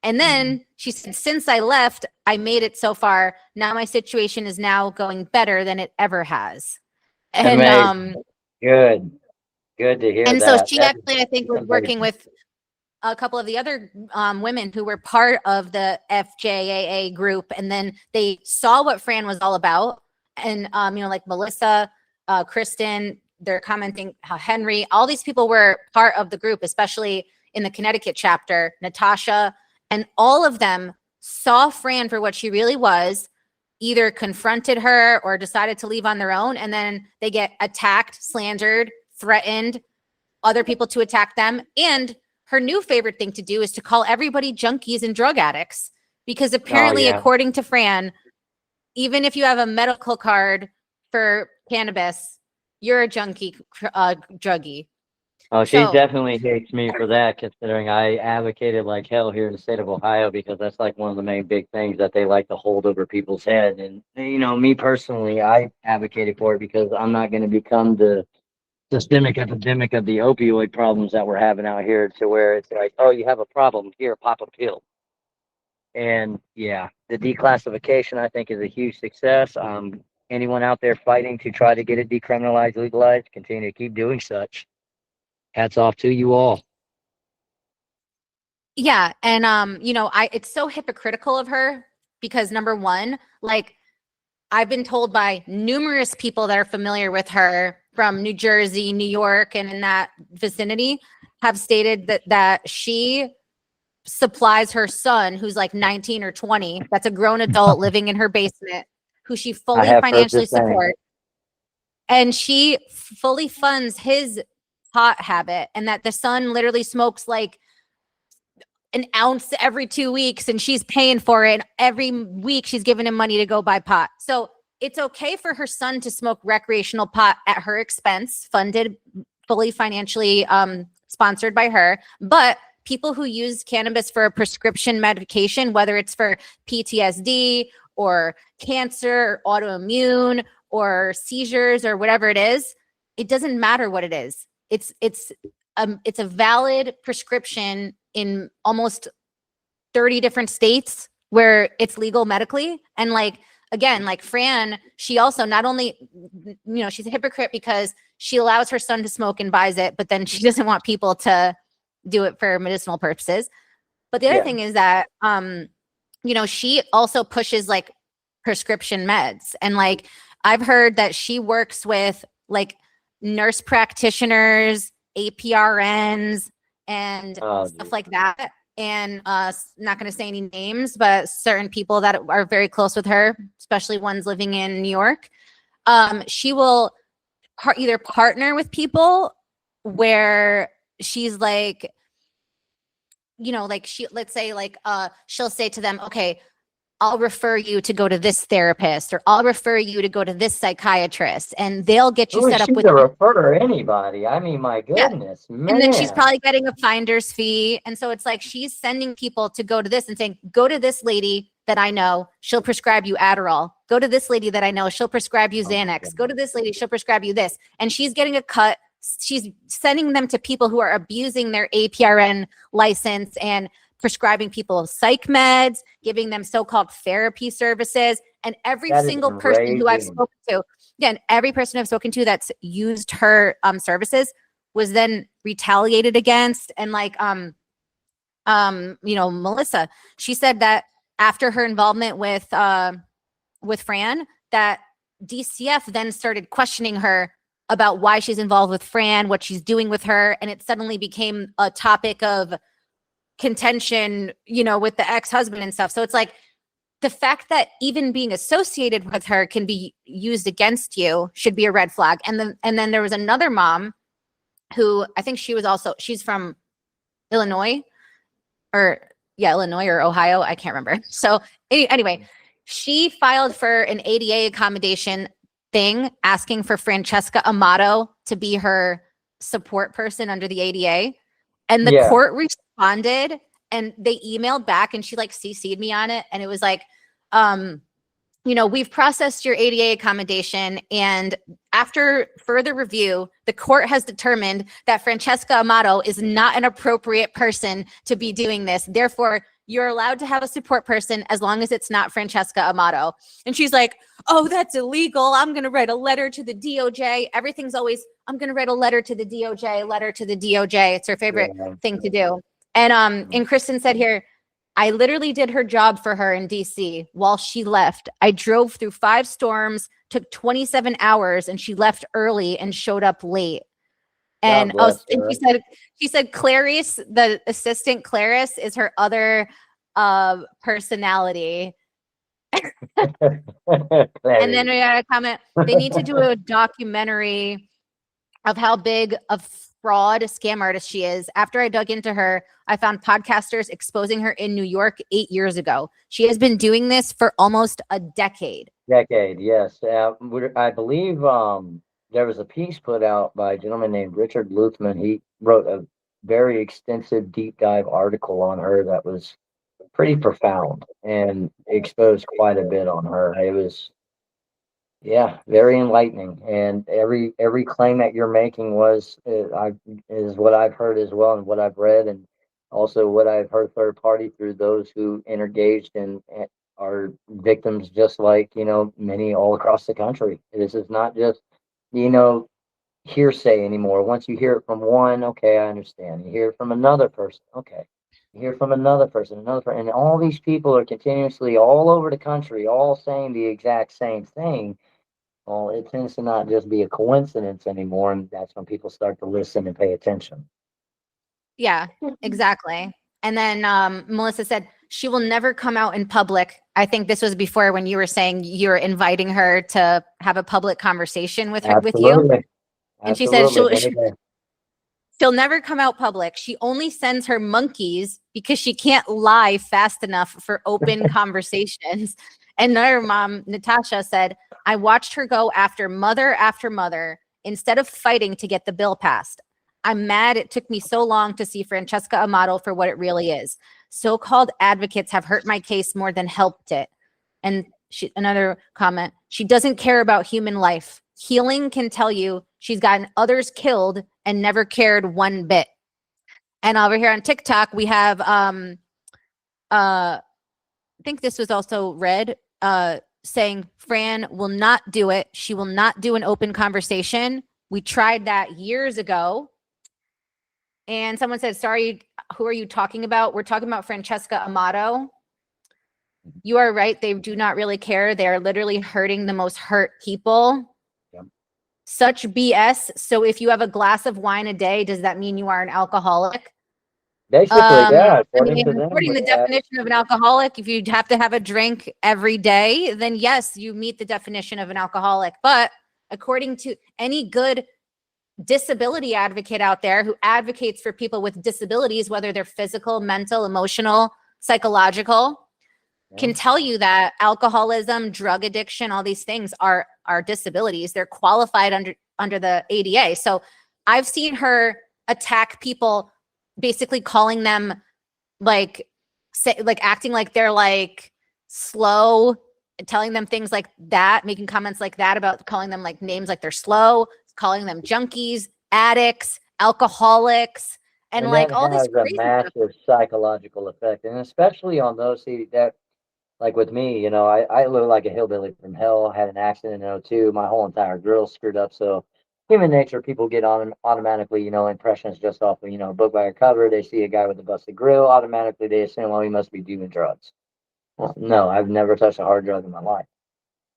And then she said, since I left, I made it so far. Now my situation is now going better than it ever has. And amazing. Good to hear and so that. she actually, I think, was working with a couple of the other women who were part of the FJAA group. And then they saw what Fran was all about. And, you know, like Melissa, Kristen, they're commenting how Henry, all these people were part of the group, especially in the Connecticut chapter, Natasha, and all of them saw Fran for what she really was, either confronted her or decided to leave on their own. And then they get attacked, slandered, threatened, other people to attack them. And her new favorite thing to do is to call everybody junkies and drug addicts, because apparently, according to Fran, even if you have a medical card for cannabis, you're a junkie, druggie. Oh, she definitely hates me for that, considering I advocated like hell here in the state of Ohio, because that's like one of the main big things that they like to hold over people's head. And, you know, me personally, I advocated for it because I'm not going to become the systemic epidemic of the opioid problems that we're having out here, to where it's like, oh, you have a problem, here, pop a pill. And yeah, the declassification, I think, is a huge success. Anyone out there fighting to try to get it decriminalized, legalized, continue to keep doing such. Hats off to you all. Yeah. And, you know, it's so hypocritical of her, because number one, like, I've been told by numerous people that are familiar with her from New Jersey, New York, and in that vicinity, have stated that she supplies her son, who's like 19 or 20, that's a grown adult living in her basement, who she fully financially supports. And she fully funds his pot habit, and that the son literally smokes like an ounce every 2 weeks, and she's paying for it. Every week she's giving him money to go buy pot. So it's okay for her son to smoke recreational pot at her expense, funded, fully financially sponsored by her. But people who use cannabis for a prescription medication, whether it's for PTSD or cancer or autoimmune or seizures or whatever it is, it doesn't matter what it is. It's a valid prescription in almost 30 different states where it's legal medically. And like, again, like Fran, she also not only, you know, she's a hypocrite because she allows her son to smoke and buys it, but then she doesn't want people to do it for medicinal purposes. But the other thing is that, you know, she also pushes like prescription meds. And like, I've heard that she works with like nurse practitioners, APRNs, and stuff like that. And not going to say any names, but certain people that are very close with her, especially ones living in New York. She will either partner with people where she's like, like let's say like, she'll say to them, okay, I'll refer you to go to this therapist, or I'll refer you to go to this psychiatrist, and they'll get you Who is set she up with, to refer anybody? I mean, my yeah. goodness, And then she's man. probably getting a finder's fee. And so it's like she's sending people to go to this and saying, go to this lady that I know, she'll prescribe you Adderall. Go to this lady that I know, she'll prescribe you Oh my Xanax. Go to goodness. this lady, she'll prescribe you this. And she's getting a cut. She's sending them to people who are abusing their APRN license and prescribing people psych meds, giving them so-called therapy services. And every That is single person who I've enraging. spoken to, again, every person I've spoken to that's used her services was then retaliated against. And like, Melissa, she said that after her involvement with Fran, that DCF then started questioning her about why she's involved with Fran, what she's doing with her. And it suddenly became a topic of contention, with the ex-husband and stuff. So it's like the fact that even being associated with her can be used against you should be a red flag. And then there was another mom who I think she's from Illinois Illinois or Ohio. I can't remember. So anyway, she filed for an ADA accommodation thing, asking for Francesca Amato to be her support person under the ADA. And the court responded and they emailed back, and she like CC'd me on it. And it was like, we've processed your ADA accommodation, and after further review, the court has determined that Francesca Amato is not an appropriate person to be doing this. Therefore, you're allowed to have a support person as long as it's not Francesca Amato. And she's like, oh, that's illegal. I'm going to write a letter to the DOJ. Everything's always, I'm going to write a letter to the DOJ. It's her favorite thing to do. And Kristen said here, I literally did her job for her in DC while she left. I drove through 5 storms, took 27 hours, and she left early and showed up late. And she said Clarice, the assistant Clarice, is her other personality. And then we got a comment. They need to do a documentary of how big a fraud scam artist she is. After I dug into her, I found podcasters exposing her in New York 8 years ago. She has been doing this for almost a decade. Yes. I believe there was a piece put out by a gentleman named Richard Luthman. He wrote a very extensive deep dive article on her that was pretty profound and exposed quite a bit on her. It was, very enlightening. And every claim that you're making is what I've heard as well, and what I've read, and also what I've heard third party through those who engaged and are victims, just like many all across the country. This is not just hearsay anymore. Once you hear it from one, okay, I understand. You hear it from another person, okay. You hear from another person, and all these people are continuously all over the country, all saying the exact same thing. Well, it tends to not just be a coincidence anymore, and that's when people start to listen and pay attention. Yeah, exactly. And then Melissa said she will never come out in public. I think this was before when you were saying you're inviting her to have a public conversation with you. And she said she'll never come out public. She only sends her monkeys because she can't lie fast enough for open conversations. And another mom, Natasha, said, I watched her go after mother instead of fighting to get the bill passed. I'm mad it took me so long to see Francesca Amato for what it really is. So-called advocates have hurt my case more than helped it. And another comment, she doesn't care about human life. Healing can tell you she's gotten others killed and never cared one bit. And over here on TikTok, we have, I think this was also read, saying Fran will not do it. She will not do an open conversation. We tried that years ago. And someone said, sorry, who are you talking about? We're talking about Francesca Amato. You are right. They do not really care. They are literally hurting the most hurt people. Yep. Such BS. So if you have a glass of wine a day, does that mean you are an alcoholic? Basically, according to the definition of an alcoholic, if you have to have a drink every day, then yes, you meet the definition of an alcoholic. But according to any good disability advocate out there who advocates for people with disabilities, whether they're physical, mental, emotional, psychological, can tell you that alcoholism, drug addiction, all these things are disabilities. They're qualified under the ADA. So I've seen her attack people, basically calling them like acting like they're like slow, telling them things like that, making comments like that about calling them like names like they're slow, calling them junkies, addicts, alcoholics, and like that all this has a crazy stuff. massive psychological effect, and especially on those that, like with me, you know, I look like a hillbilly from hell. Had an accident in '02. My whole entire grill screwed up. So human nature, people get on automatically, you know, impressions just off of, you know, book by a cover. They see a guy with a busted grill, automatically they assume, well, he must be doing drugs. Well, no, I've never touched a hard drug in my life.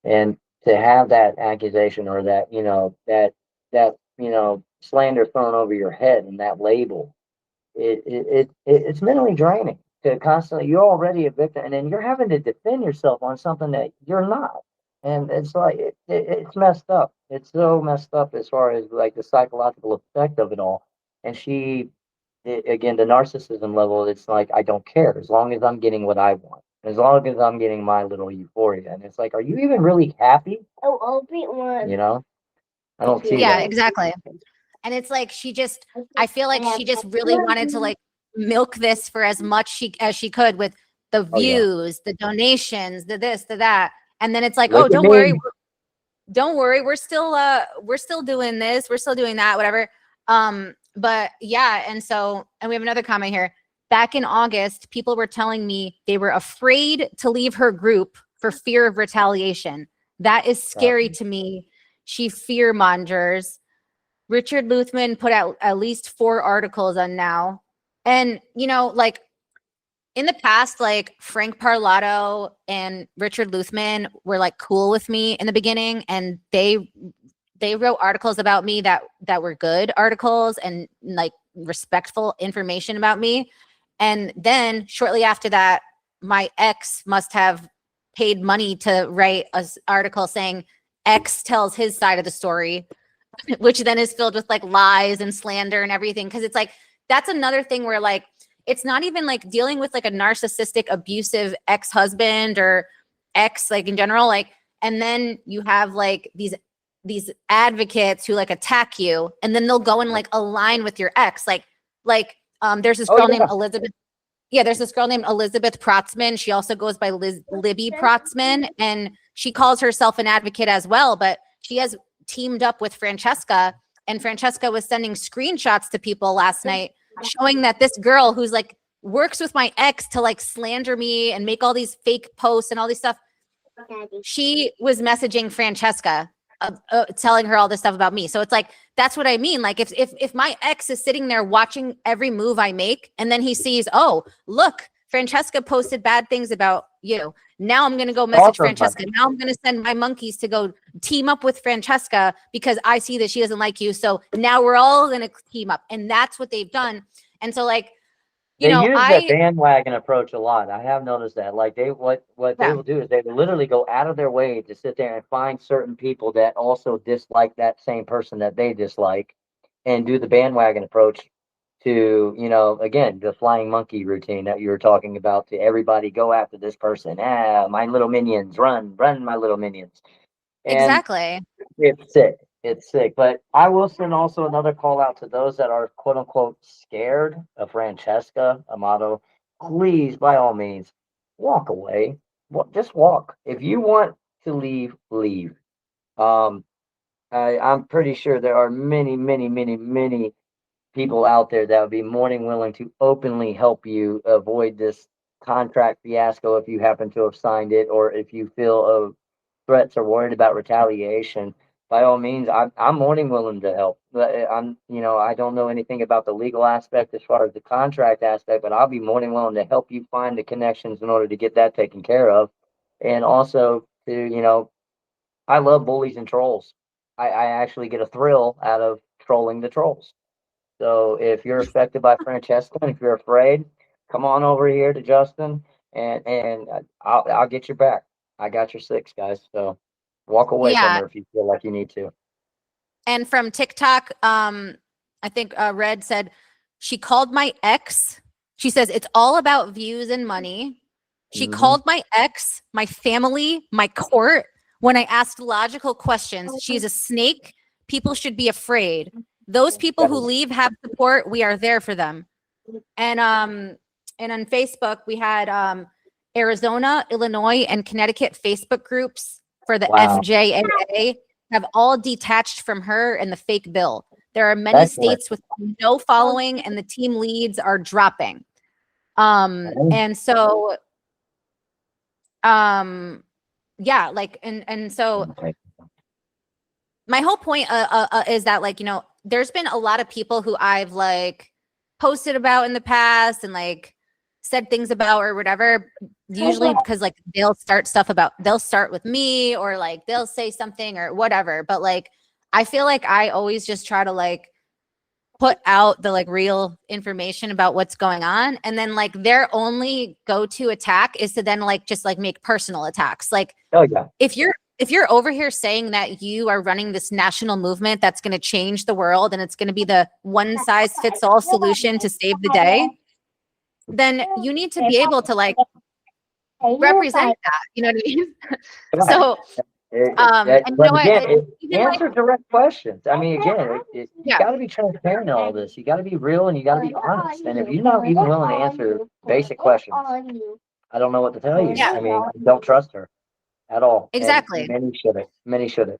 And to have that accusation or that, you know, you know, slander thrown over your head and that label, it's mentally draining to constantly, you're already a victim and then you're having to defend yourself on something that you're not. And it's like, it's messed up. It's so messed up as far as like the psychological effect of it all. And again, the narcissism level, it's like, I don't care as long as I'm getting what I want, as long as I'm getting my little euphoria. And it's like, are you even really happy? Oh, I'll beat one. You know, I don't see Yeah, that. exactly. And it's like I feel like she just really wanted to like milk this for as much as she could with the views, the donations, the this, the that. And then it's like, Look oh, at don't me. worry, we're still doing this, we're still doing that, whatever. But yeah, and we have another comment here. Back in August, people were telling me they were afraid to leave her group for fear of retaliation. That is scary to me. She fear mongers. Richard Luthman put out at least 4 articles on Now. And, you know, like in the past, like Frank Parlato and Richard Luthman were like cool with me in the beginning. And they wrote articles about me that were good articles and like respectful information about me. And then shortly after that, my ex must have paid money to write an article saying X tells his side of the story, which then is filled with like lies and slander and everything. Cause it's like, that's another thing where like, it's not even like dealing with like a narcissistic, abusive ex-husband or ex, like in general, like, and then you have like these advocates who like attack you and then they'll go and like align with your ex. There's this girl named Elizabeth. Yeah, there's this girl named Elizabeth Protzman. She also goes by Libby Protzman, and she calls herself an advocate as well, but she has teamed up with Francesca, and Francesca was sending screenshots to people last night showing that this girl who's like works with my ex to like slander me and make all these fake posts and all this stuff, she was messaging Francesca, telling her all this stuff about me. So it's like, that's what I mean. Like if my ex is sitting there watching every move I make, and then he sees, oh, look, Francesca posted bad things about you. Now I'm going to go message Francesca. Now I'm going to send my monkeys to go team up with Francesca because I see that she doesn't like you. So now we're all going to team up. And that's what they've done. And so like, They use the bandwagon approach a lot. I have noticed that. Like what they will do is they will literally go out of their way to sit there and find certain people that also dislike that same person that they dislike, and do the bandwagon approach to, you know, again, the flying monkey routine that you were talking about, to everybody go after this person. My little minions, run, my little minions. And exactly. it's sick. It's sick. But I will send also another call out to those that are quote unquote scared of Francesca, Amato. Please, by all means, walk away. Just walk. If you want to leave, leave. Um, I'm pretty sure there are many, many, many, many people out there that would be more than willing to openly help you avoid this contract fiasco if you happen to have signed it, or if you feel threats or worried about retaliation. By all means, I'm more than willing to help. But you know, I don't know anything about the legal aspect as far as the contract aspect, but I'll be more than willing to help you find the connections in order to get that taken care of. And also to, you know, I love bullies and trolls. I actually get a thrill out of trolling the trolls. So if you're affected by Francesca, and if you're afraid, come on over here to Justin, and I'll get your back. I got your 6, guys. So walk away from Yeah. her if you feel like you need to. And from TikTok, I think Red said, she called my ex. She says, it's all about views and money. She called my ex, my family, my court. When I asked logical questions, she's a snake. People should be afraid. Those people who leave have support. We are there for them. And on Facebook, we had Arizona, Illinois, and Connecticut Facebook groups for the FJAA have all detached from her and the fake bill. There are many states with no following, and the team leads are dropping. And so, yeah, like, and so my whole point is that, like, you know, there's been a lot of people who I've like posted about in the past and like said things about or whatever, usually because like they'll start with me, or like they'll say something or whatever. But like, I feel like I always just try to like put out the like real information about what's going on. And then like their only go-to attack is to then like just like make personal attacks. Like, if you're over here saying that you are running this national movement that's going to change the world and it's going to be the one size fits all solution to save the day, then you need to be able to like represent that. You know what I mean? So, and you know what? Answer direct questions. I mean, again, you got to be transparent in all this. You got to be real and you got to be honest. And if you're not even willing to answer basic questions, I don't know what to tell you. I mean, don't trust her at all. Exactly. And many shouldn't.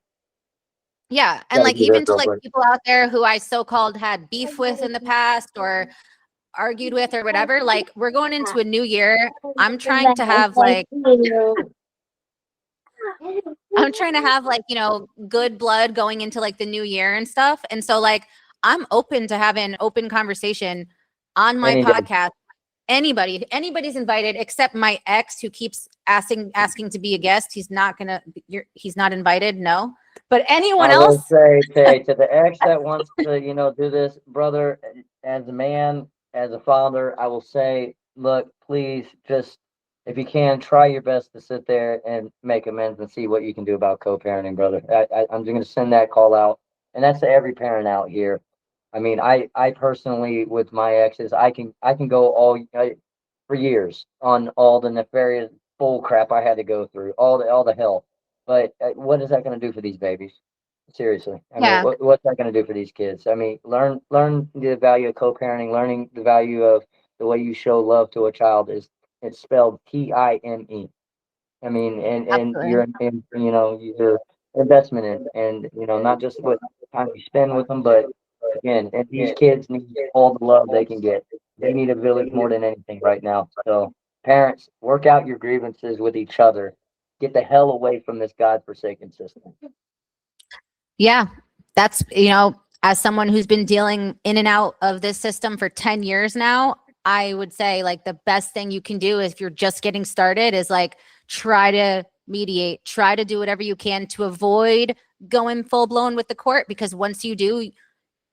Yeah. And like, even to like people out there who I so-called had beef with in the past or argued with or whatever, like, we're going into a new year. I'm trying to have like, you know, good blood going into like the new year and stuff. And so like, I'm open to having open conversation on my podcast. Anybody's invited except my ex, who keeps asking to be a guest. He's not invited. No, but anyone else. I will say to the ex that wants to, you know, do this, brother, as a man, as a father, I will say, look, please, just, if you can, try your best to sit there and make amends and see what you can do about co-parenting, brother. I'm just going to send that call out, and that's to every parent out here. I mean, I personally, with my exes, I can go for years on all the nefarious bull crap I had to go through, all the hell. But what is that going to do for these babies? Seriously, I mean, what's that going to do for these kids? I mean, learn the value of co-parenting. Learning the value of the way you show love to a child it's spelled TIME. I mean, and you're in, you know, your investment in, and you know, not just what time you spend with them, but again, and these kids need all the love they can get. They need a village more than anything right now. So parents, work out your grievances with each other. Get the hell away from this godforsaken system. Yeah, that's, you know, as someone who's been dealing in and out of this system for 10 years now, I would say like the best thing you can do if you're just getting started is like try to mediate, try to do whatever you can to avoid going full blown with the court, because once you do,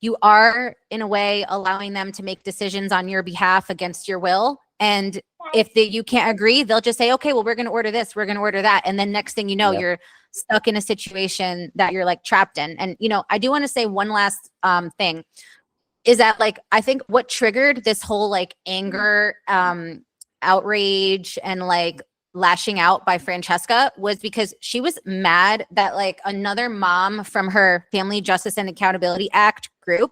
you are in a way allowing them to make decisions on your behalf against your will. And if you can't agree, they'll just say, okay, well, we're going to order this, we're going to order that. And then next thing you know, you're stuck in a situation that you're like trapped in. And, you know, I do want to say one last thing is that like, I think what triggered this whole like anger, outrage and like lashing out by Francesca was because she was mad that like another mom from her Family Justice and Accountability Act group,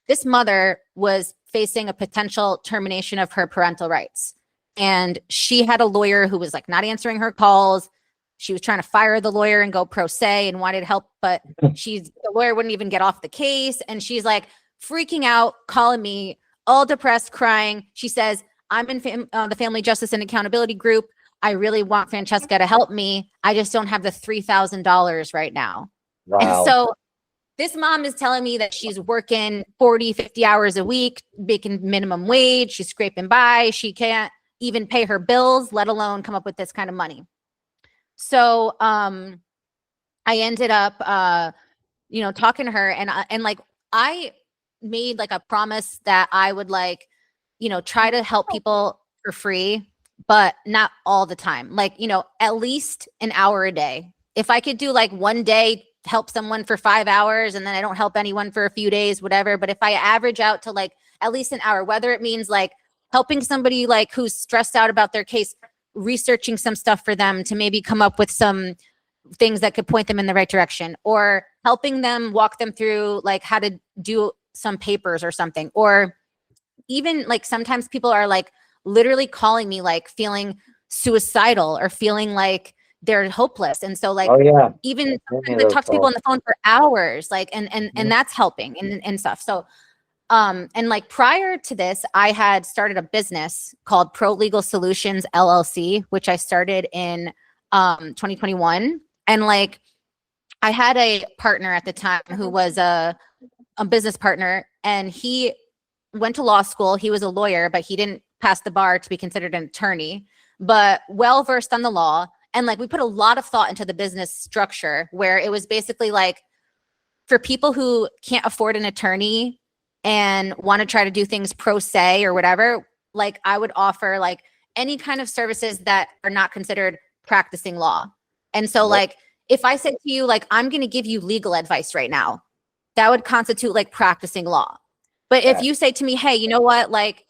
this mother was facing a potential termination of her parental rights. And she had a lawyer who was like not answering her calls. She was trying to fire the lawyer and go pro se and wanted help, but the lawyer wouldn't even get off the case. And she's like freaking out, calling me all depressed, crying. She says, I'm in the Family Justice and Accountability group. I really want Francesca to help me. I just don't have the $3,000 right now. Wow. And so this mom is telling me that she's working 40, 50 hours a week, making minimum wage. She's scraping by. She can't even pay her bills, let alone come up with this kind of money. So I ended up, you know, talking to her and like, I made like a promise that I would like, you know, try to help people for free, but not all the time. Like, you know, at least an hour a day. If I could do like one day help someone for 5 hours and then I don't help anyone for a few days, whatever. But if I average out to like at least an hour, whether it means like helping somebody like who's stressed out about their case, researching some stuff for them to maybe come up with some things that could point them in the right direction, or helping them walk them through like how to do some papers or something. Or even like sometimes people are like literally calling me like feeling suicidal or feeling like they're hopeless. And so like, Oh yeah. even Many I of those talk to people on calls. the phone for hours, like, and Mhm. that's helping and stuff. So, and like prior to this, I had started a business called Pro Legal Solutions LLC, which I started in 2021. And like, I had a partner at the time who was a business partner, and he went to law school. He was a lawyer, but he didn't pass the bar to be considered an attorney, but well versed on the law. And like, we put a lot of thought into the business structure, where it was basically like for people who can't afford an attorney and want to try to do things pro se or whatever, like I would offer like any kind of services that are not considered practicing law. And so Yep. like, if I said to you, like, I'm going to give you legal advice right now, that would constitute like practicing law. But if you say to me, hey, you know what, like,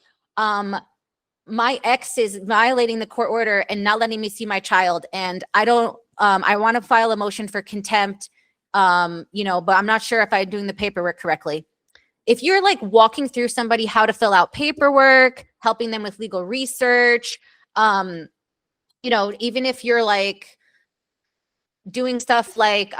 my ex is violating the court order and not letting me see my child, and I don't, I want to file a motion for contempt, you know, but I'm not sure if I'm doing the paperwork correctly. If you're like walking through somebody how to fill out paperwork, helping them with legal research, you know, even if you're like doing stuff like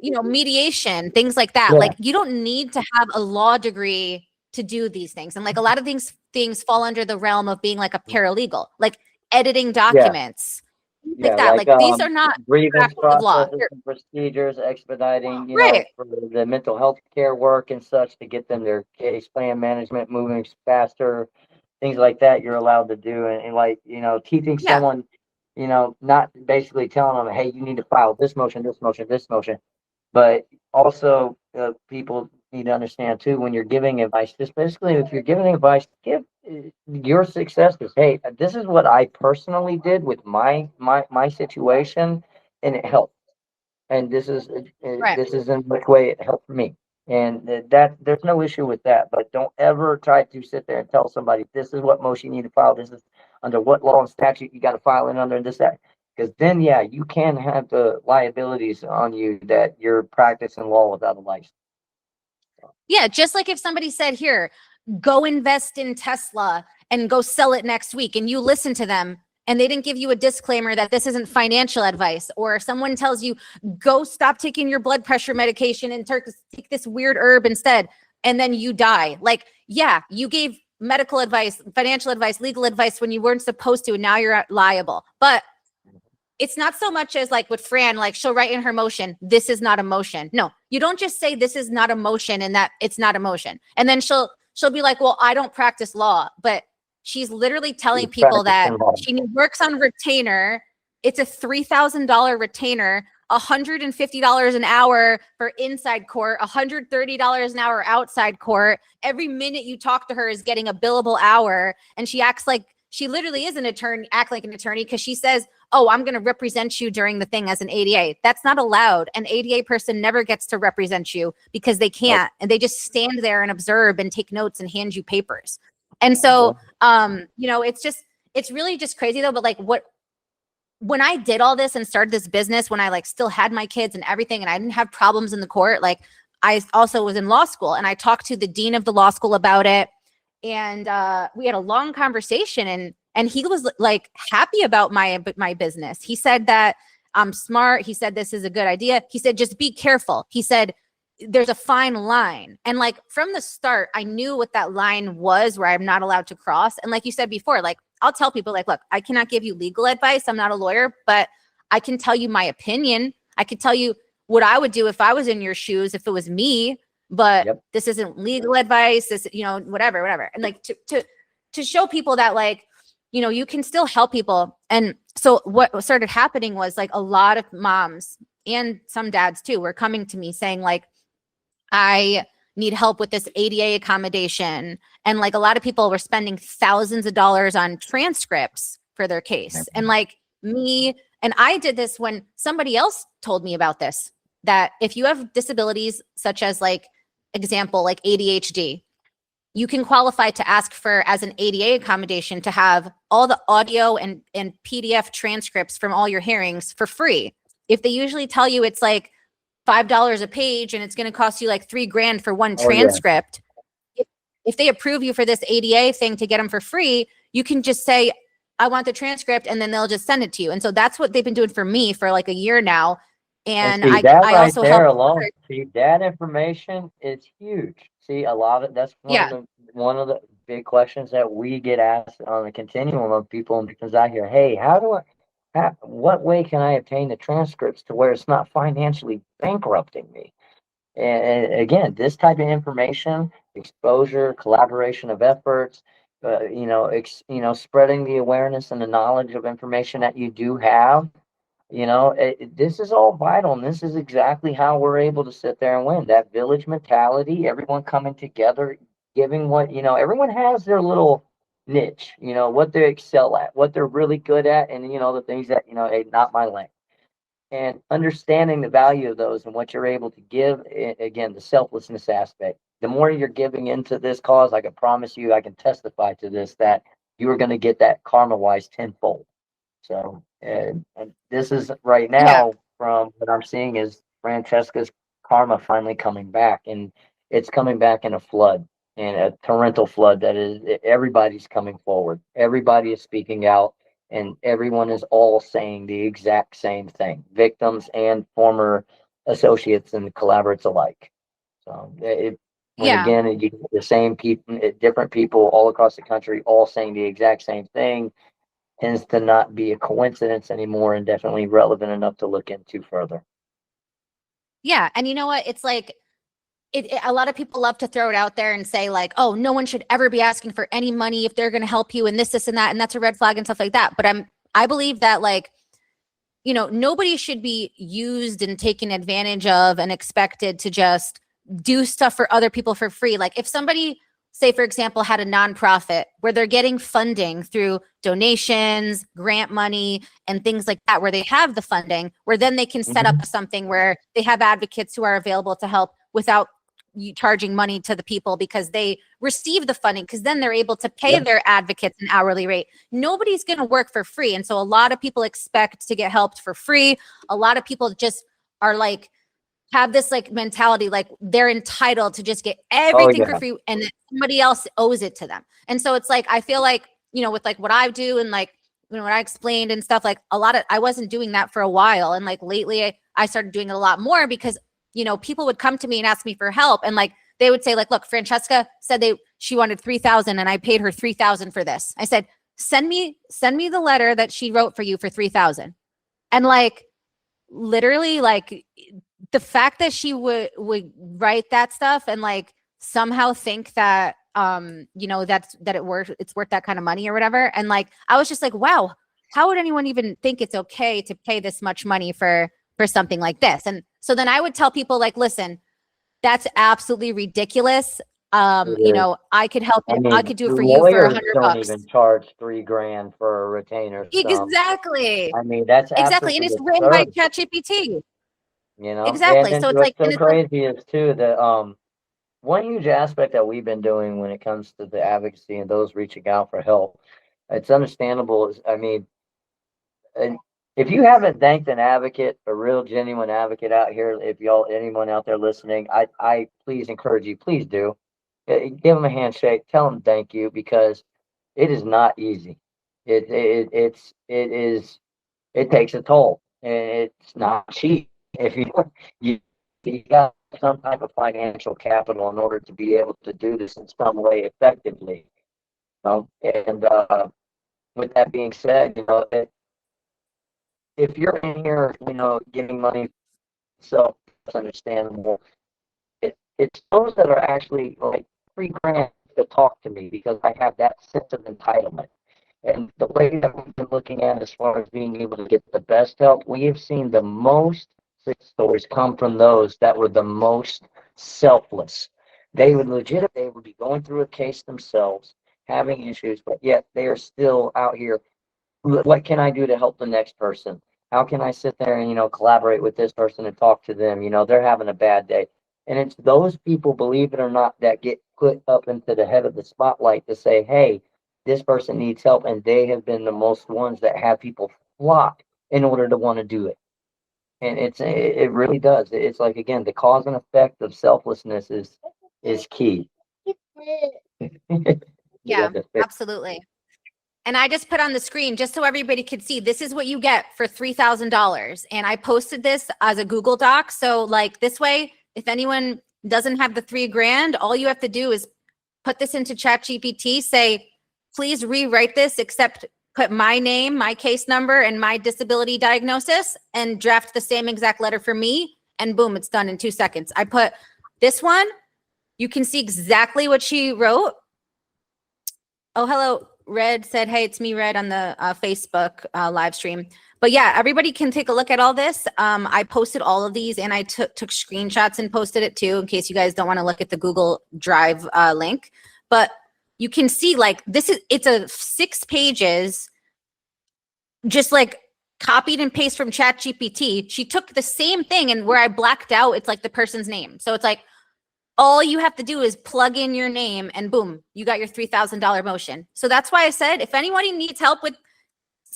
you know, mediation, things like that, Yeah. like you don't need to have a law degree to do these things. And like a lot of things fall under the realm of being like a paralegal, like editing documents, things like Yeah, that. like Like these are not grievance practice of law. processes and procedures, expediting, Right. for the mental health care work and such to get them their case plan management moving faster, things like that you're allowed to do. And like, teaching Yeah. someone, not basically telling them, hey, you need to file this motion, this motion, this motion. But also, people need to understand too, when you're giving advice, just basically, if you're giving advice, give your successes. Hey, this is what I personally did with my situation, and it helped. And Right. this is in which way it helped me. And that there's no issue with that. But don't ever try to sit there and tell somebody this is what motion you need to file. This is under what law and statute you got to file it under this that. Because then, yeah, you can have the liabilities on you that you're practicing law without a license. Yeah. Just like if somebody said, here, go invest in Tesla and go sell it next week, and you listen to them and they didn't give you a disclaimer that this isn't financial advice, or someone tells you, go stop taking your blood pressure medication and take this weird herb instead, and then you die. Like, yeah, you gave medical advice, financial advice, legal advice when you weren't supposed to, and now you're liable. But it's not so much as like with Fran, like she'll write in her motion, this is not a motion. No, you don't just say this is not a motion and that it's not a motion. And then she'll be like, well, I don't practice law, but she's literally telling people that she works on retainer. It's a $3,000 retainer, $150 an hour for inside court, $130 an hour outside court. Every minute you talk to her is getting a billable hour. And she acts like she literally is an attorney, act like an attorney, because she says, oh, I'm going to represent you during the thing as an ADA. That's not allowed. An ADA person never gets to represent you because they can't. And they just stand there and observe and take notes and hand you papers. And so, you know, it's really just crazy though. But like when I did all this and started this business, when I like still had my kids and everything, and I didn't have problems in the court, like I also was in law school, and I talked to the dean of the law school about it. And we had a long conversation, and he was like happy about my business. He said that I'm smart. He said, this is a good idea. He said, just be careful. He said, there's a fine line. And like from the start, I knew what that line was where I'm not allowed to cross. And like you said before, like I'll tell people like, look, I cannot give you legal advice. I'm not a lawyer, but I can tell you my opinion. I could tell you what I would do if I was in your shoes, if it was me. But this isn't legal advice. This, you know, whatever. And like to show people that like, you know, you can still help people. And so what started happening was like a lot of moms and some dads too were coming to me saying like, I need help with this ADA accommodation. And like a lot of people were spending thousands of dollars on transcripts for their case. And like me, and I did this when somebody else told me about this. that if you have disabilities such as like example, like ADHD, you can qualify to ask for as an ADA accommodation to have all the audio and PDF transcripts from all your hearings for free. If they usually tell you it's like $5 a page and it's going to cost you like $3,000 for one transcript, if they approve you for this ADA thing to get them for free, you can just say, I want the transcript, and then they'll just send it to you. And so that's what they've been doing for me for like a year now. And see, that I right also there help. alone, see, that information is huge. See, a lot of that's Yeah. one of the big questions that we get asked on the continuum of people, and because I hear, hey, what way can I obtain the transcripts to where it's not financially bankrupting me? And again, this type of information, exposure, collaboration of efforts, spreading the awareness and the knowledge of information that you do have, this is all vital. And this is exactly how we're able to sit there and win. That village mentality, everyone coming together, giving everyone has their little niche, what they excel at, what they're really good at, and, the things that, hey, not my lane, and understanding the value of those and what you're able to give. Again, the selflessness aspect, the more you're giving into this cause, I can promise you, I can testify to this, that you are going to get that karma wise tenfold. So and this is right Yeah. now, from what I'm seeing, is Francesca's karma finally coming back, and it's coming back in a flood, and a torrential flood that is, everybody's coming forward, everybody is speaking out, and everyone is all saying the exact same thing, victims and former associates and collaborates alike. So when Yeah. again, you get the same people, different people all across the country, all saying the exact same thing, tends to not be a coincidence anymore, and definitely relevant enough to look into further. Yeah. And you know what? It's like, a lot of people love to throw it out there and say like, oh, no one should ever be asking for any money if they're going to help you and this and that. And that's a red flag and stuff like that. But I believe that like, nobody should be used and taken advantage of and expected to just do stuff for other people for free. Like if somebody, say, for example, had a nonprofit where they're getting funding through donations, grant money, and things like that, where they have the funding, where then they can set up something where they have advocates who are available to help without you charging money to the people because they receive the funding, because then they're able to pay their advocates an hourly rate. Nobody's going to work for free. And so a lot of people expect to get helped for free. A lot of people just are like, have this like mentality, like they're entitled to just get everything for free and somebody else owes it to them. And so it's like, I feel like, with like what I do and like, what I explained and stuff, like I wasn't doing that for a while. And like lately I started doing it a lot more because people would come to me and ask me for help. And like, they would say like, look, Francesca said she wanted 3,000 and I paid her 3,000 for this. I said, send me the letter that she wrote for you for 3,000. And like, literally, like the fact that she would write that stuff and like somehow think that, it's worth that kind of money or whatever. And like, I was just like, wow, how would anyone even think it's okay to pay this much money for something like this? And so then I would tell people like, listen, that's absolutely ridiculous. I could help you. I could do it for you for lawyers $100. don't even charge $3,000 for a retainer. Exactly. I mean, that's Exactly. And absolutely it's written by absurd. ChatGPT. And Exactly. then So it's like, what's so crazy is too that one huge aspect that we've been doing when it comes to the advocacy and those reaching out for help, it's understandable. I mean, and if you haven't thanked an advocate, a real genuine advocate out here, if anyone out there listening, I please encourage you, please do. Give them a handshake, tell them thank you, because it is not easy. It takes a toll, and it's not cheap. If you you got some type of financial capital in order to be able to do this in some way effectively. And with that being said, if you're in here, giving money, so it's understandable. It's those that are actually like $3,000 to talk to me because I have that sense of entitlement. And the way that we've been looking at as far as being able to get the best help, we have seen the most success stories come from those that were the most selfless. They would be going through a case themselves, having issues, but yet they are still out here. What can I do to help the next person? How can I sit there and, collaborate with this person and talk to them? They're having a bad day. And it's those people, believe it or not, that get put up into the head of the spotlight to say, hey, this person needs help. And they have been the most ones that have people flock in order to want to do it. And it really does. It's like, again, the cause and effect of selflessness is key. You Yeah, got to fix. absolutely. And I just put on the screen just so everybody could see, this is what you get for $3,000. And I posted this as a Google Doc. So like this way, if anyone doesn't have the $3,000, all you have to do is put this into ChatGPT, say, please rewrite this, except put my name, my case number, and my disability diagnosis, and draft the same exact letter for me. And boom, it's done in 2 seconds. I put this one. You can see exactly what she wrote. Oh, hello. Red said, hey, it's me, Red, on the Facebook live stream. But yeah, everybody can take a look at all this. I posted all of these, and I took screenshots and posted it too, in case you guys don't want to look at the Google Drive link. But you can see, like, it's a 6 pages, just like copied and paste from ChatGPT. She took the same thing, and where I blacked out, it's like the person's name. So it's like, all you have to do is plug in your name and boom, you got your $3,000 motion. So that's why I said, if anybody needs help with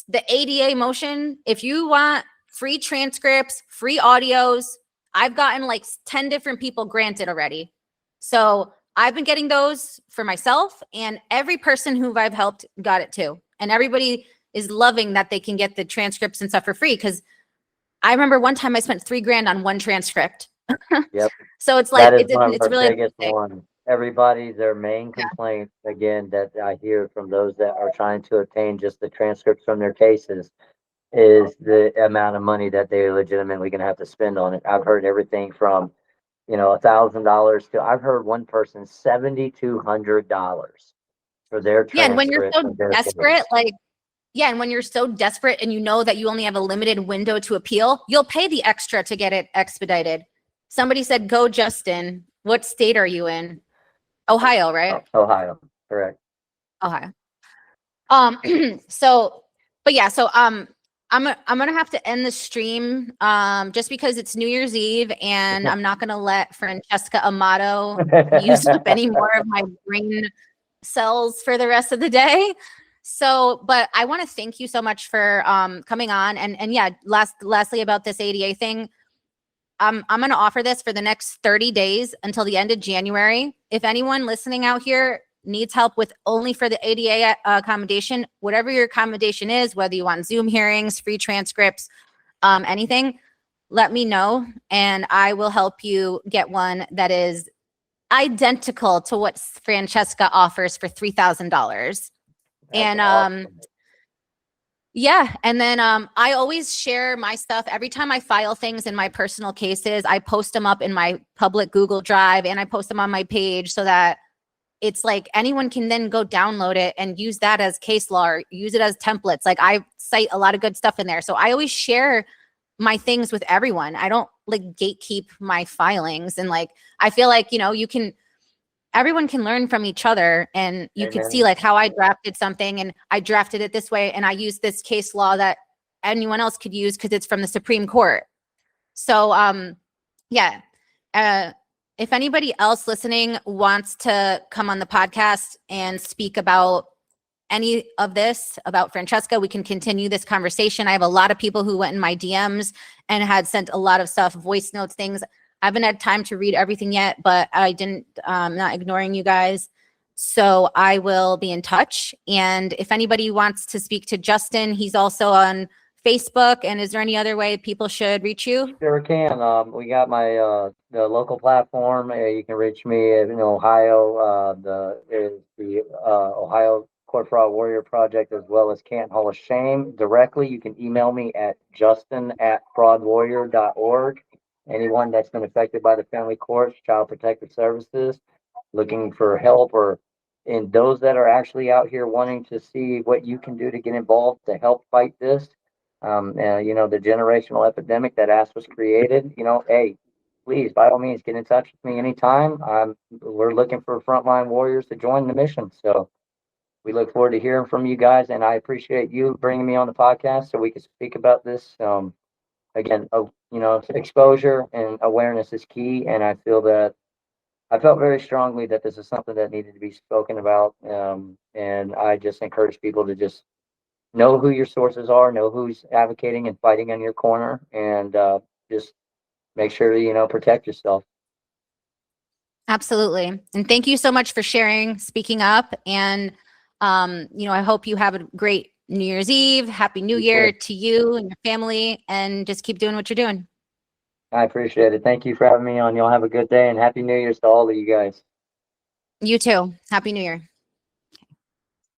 the ADA motion, if you want free transcripts, free audios, I've gotten like 10 different people granted already. So I've been getting those for myself, and every person who I've helped got it too. And everybody is loving that they can get the transcripts and stuff for free. Cause I remember one time I spent $3,000 on one transcript. Yep. So it's like, That is one of it's our really biggest ones. Everybody, their main complaint, again, that I hear from those that are trying to obtain just the transcripts from their cases is the amount of money that they're legitimately going to have to spend on it. I've heard everything from, $1,000 to, I've heard one person $7,200 for their yeah. And when you're transcript so of their desperate, case. like, yeah, and when you're so desperate and you know that you only have a limited window to appeal, you'll pay the extra to get it expedited. Somebody said, go, Justin. What state are you in? Ohio, right? Ohio, correct. Ohio. So, but yeah, so I'm gonna have to end the stream just because it's New Year's Eve, and I'm not gonna let Francesca Amato use up any more of my brain cells for the rest of the day. So, but I want to thank you so much for coming on, and yeah, lastly about this ADA thing. I'm going to offer this for the next 30 days until the end of January. If anyone listening out here needs help with only for the ADA accommodation, whatever your accommodation is, whether you want Zoom hearings, free transcripts, anything, let me know, and I will help you get one that is identical to what Francesca offers for $3,000. And awesome. yeah, and then I always share my stuff every time I file things in my personal cases. I post them up in my public Google Drive, and I post them on my page so that it's like anyone can then go download it and use that as case law or use it as templates. Like, I cite a lot of good stuff in there. So I always share my things with everyone. I don't like gatekeep my filings. And like, I feel like, everyone can learn from each other, and you can see like how I drafted something, and I drafted it this way, and I used this case law that anyone else could use because it's from the Supreme Court. So yeah, if anybody else listening wants to come on the podcast and speak about any of this about Francesca, we can continue this conversation. I have a lot of people who went in my DMs and had sent a lot of stuff, voice notes, things. I haven't had time to read everything yet, but I didn't, not ignoring you guys. So I will be in touch. And if anybody wants to speak to Justin, he's also on Facebook. And is there any other way people should reach you? Sure can. We got my the local platform. You can reach me in Ohio. The Ohio Court Fraud Warrior Project, as well as Can't Hall of Shame directly. You can email me at justin@fraudwarrior.org. Anyone that's been affected by the family courts, child protective services, looking for help, or in those that are actually out here wanting to see what you can do to get involved to help fight this. The generational epidemic that ASK was created, hey, please, by all means, get in touch with me anytime. We're looking for frontline warriors to join the mission. So we look forward to hearing from you guys, and I appreciate you bringing me on the podcast so we can speak about this. Again, exposure and awareness is key, and I felt very strongly that this is something that needed to be spoken about. And I just encourage people to just know who your sources are, know who's advocating and fighting in your corner, and just make sure to, protect yourself. Absolutely. And thank you so much for sharing, speaking up. And, I hope you have a great New Year's Eve. Happy New Year to you and your family, and just keep doing what you're doing. I appreciate it. Thank you for having me on. Y'all have a good day, and Happy New Year's to all of you guys. You too. Happy New Year.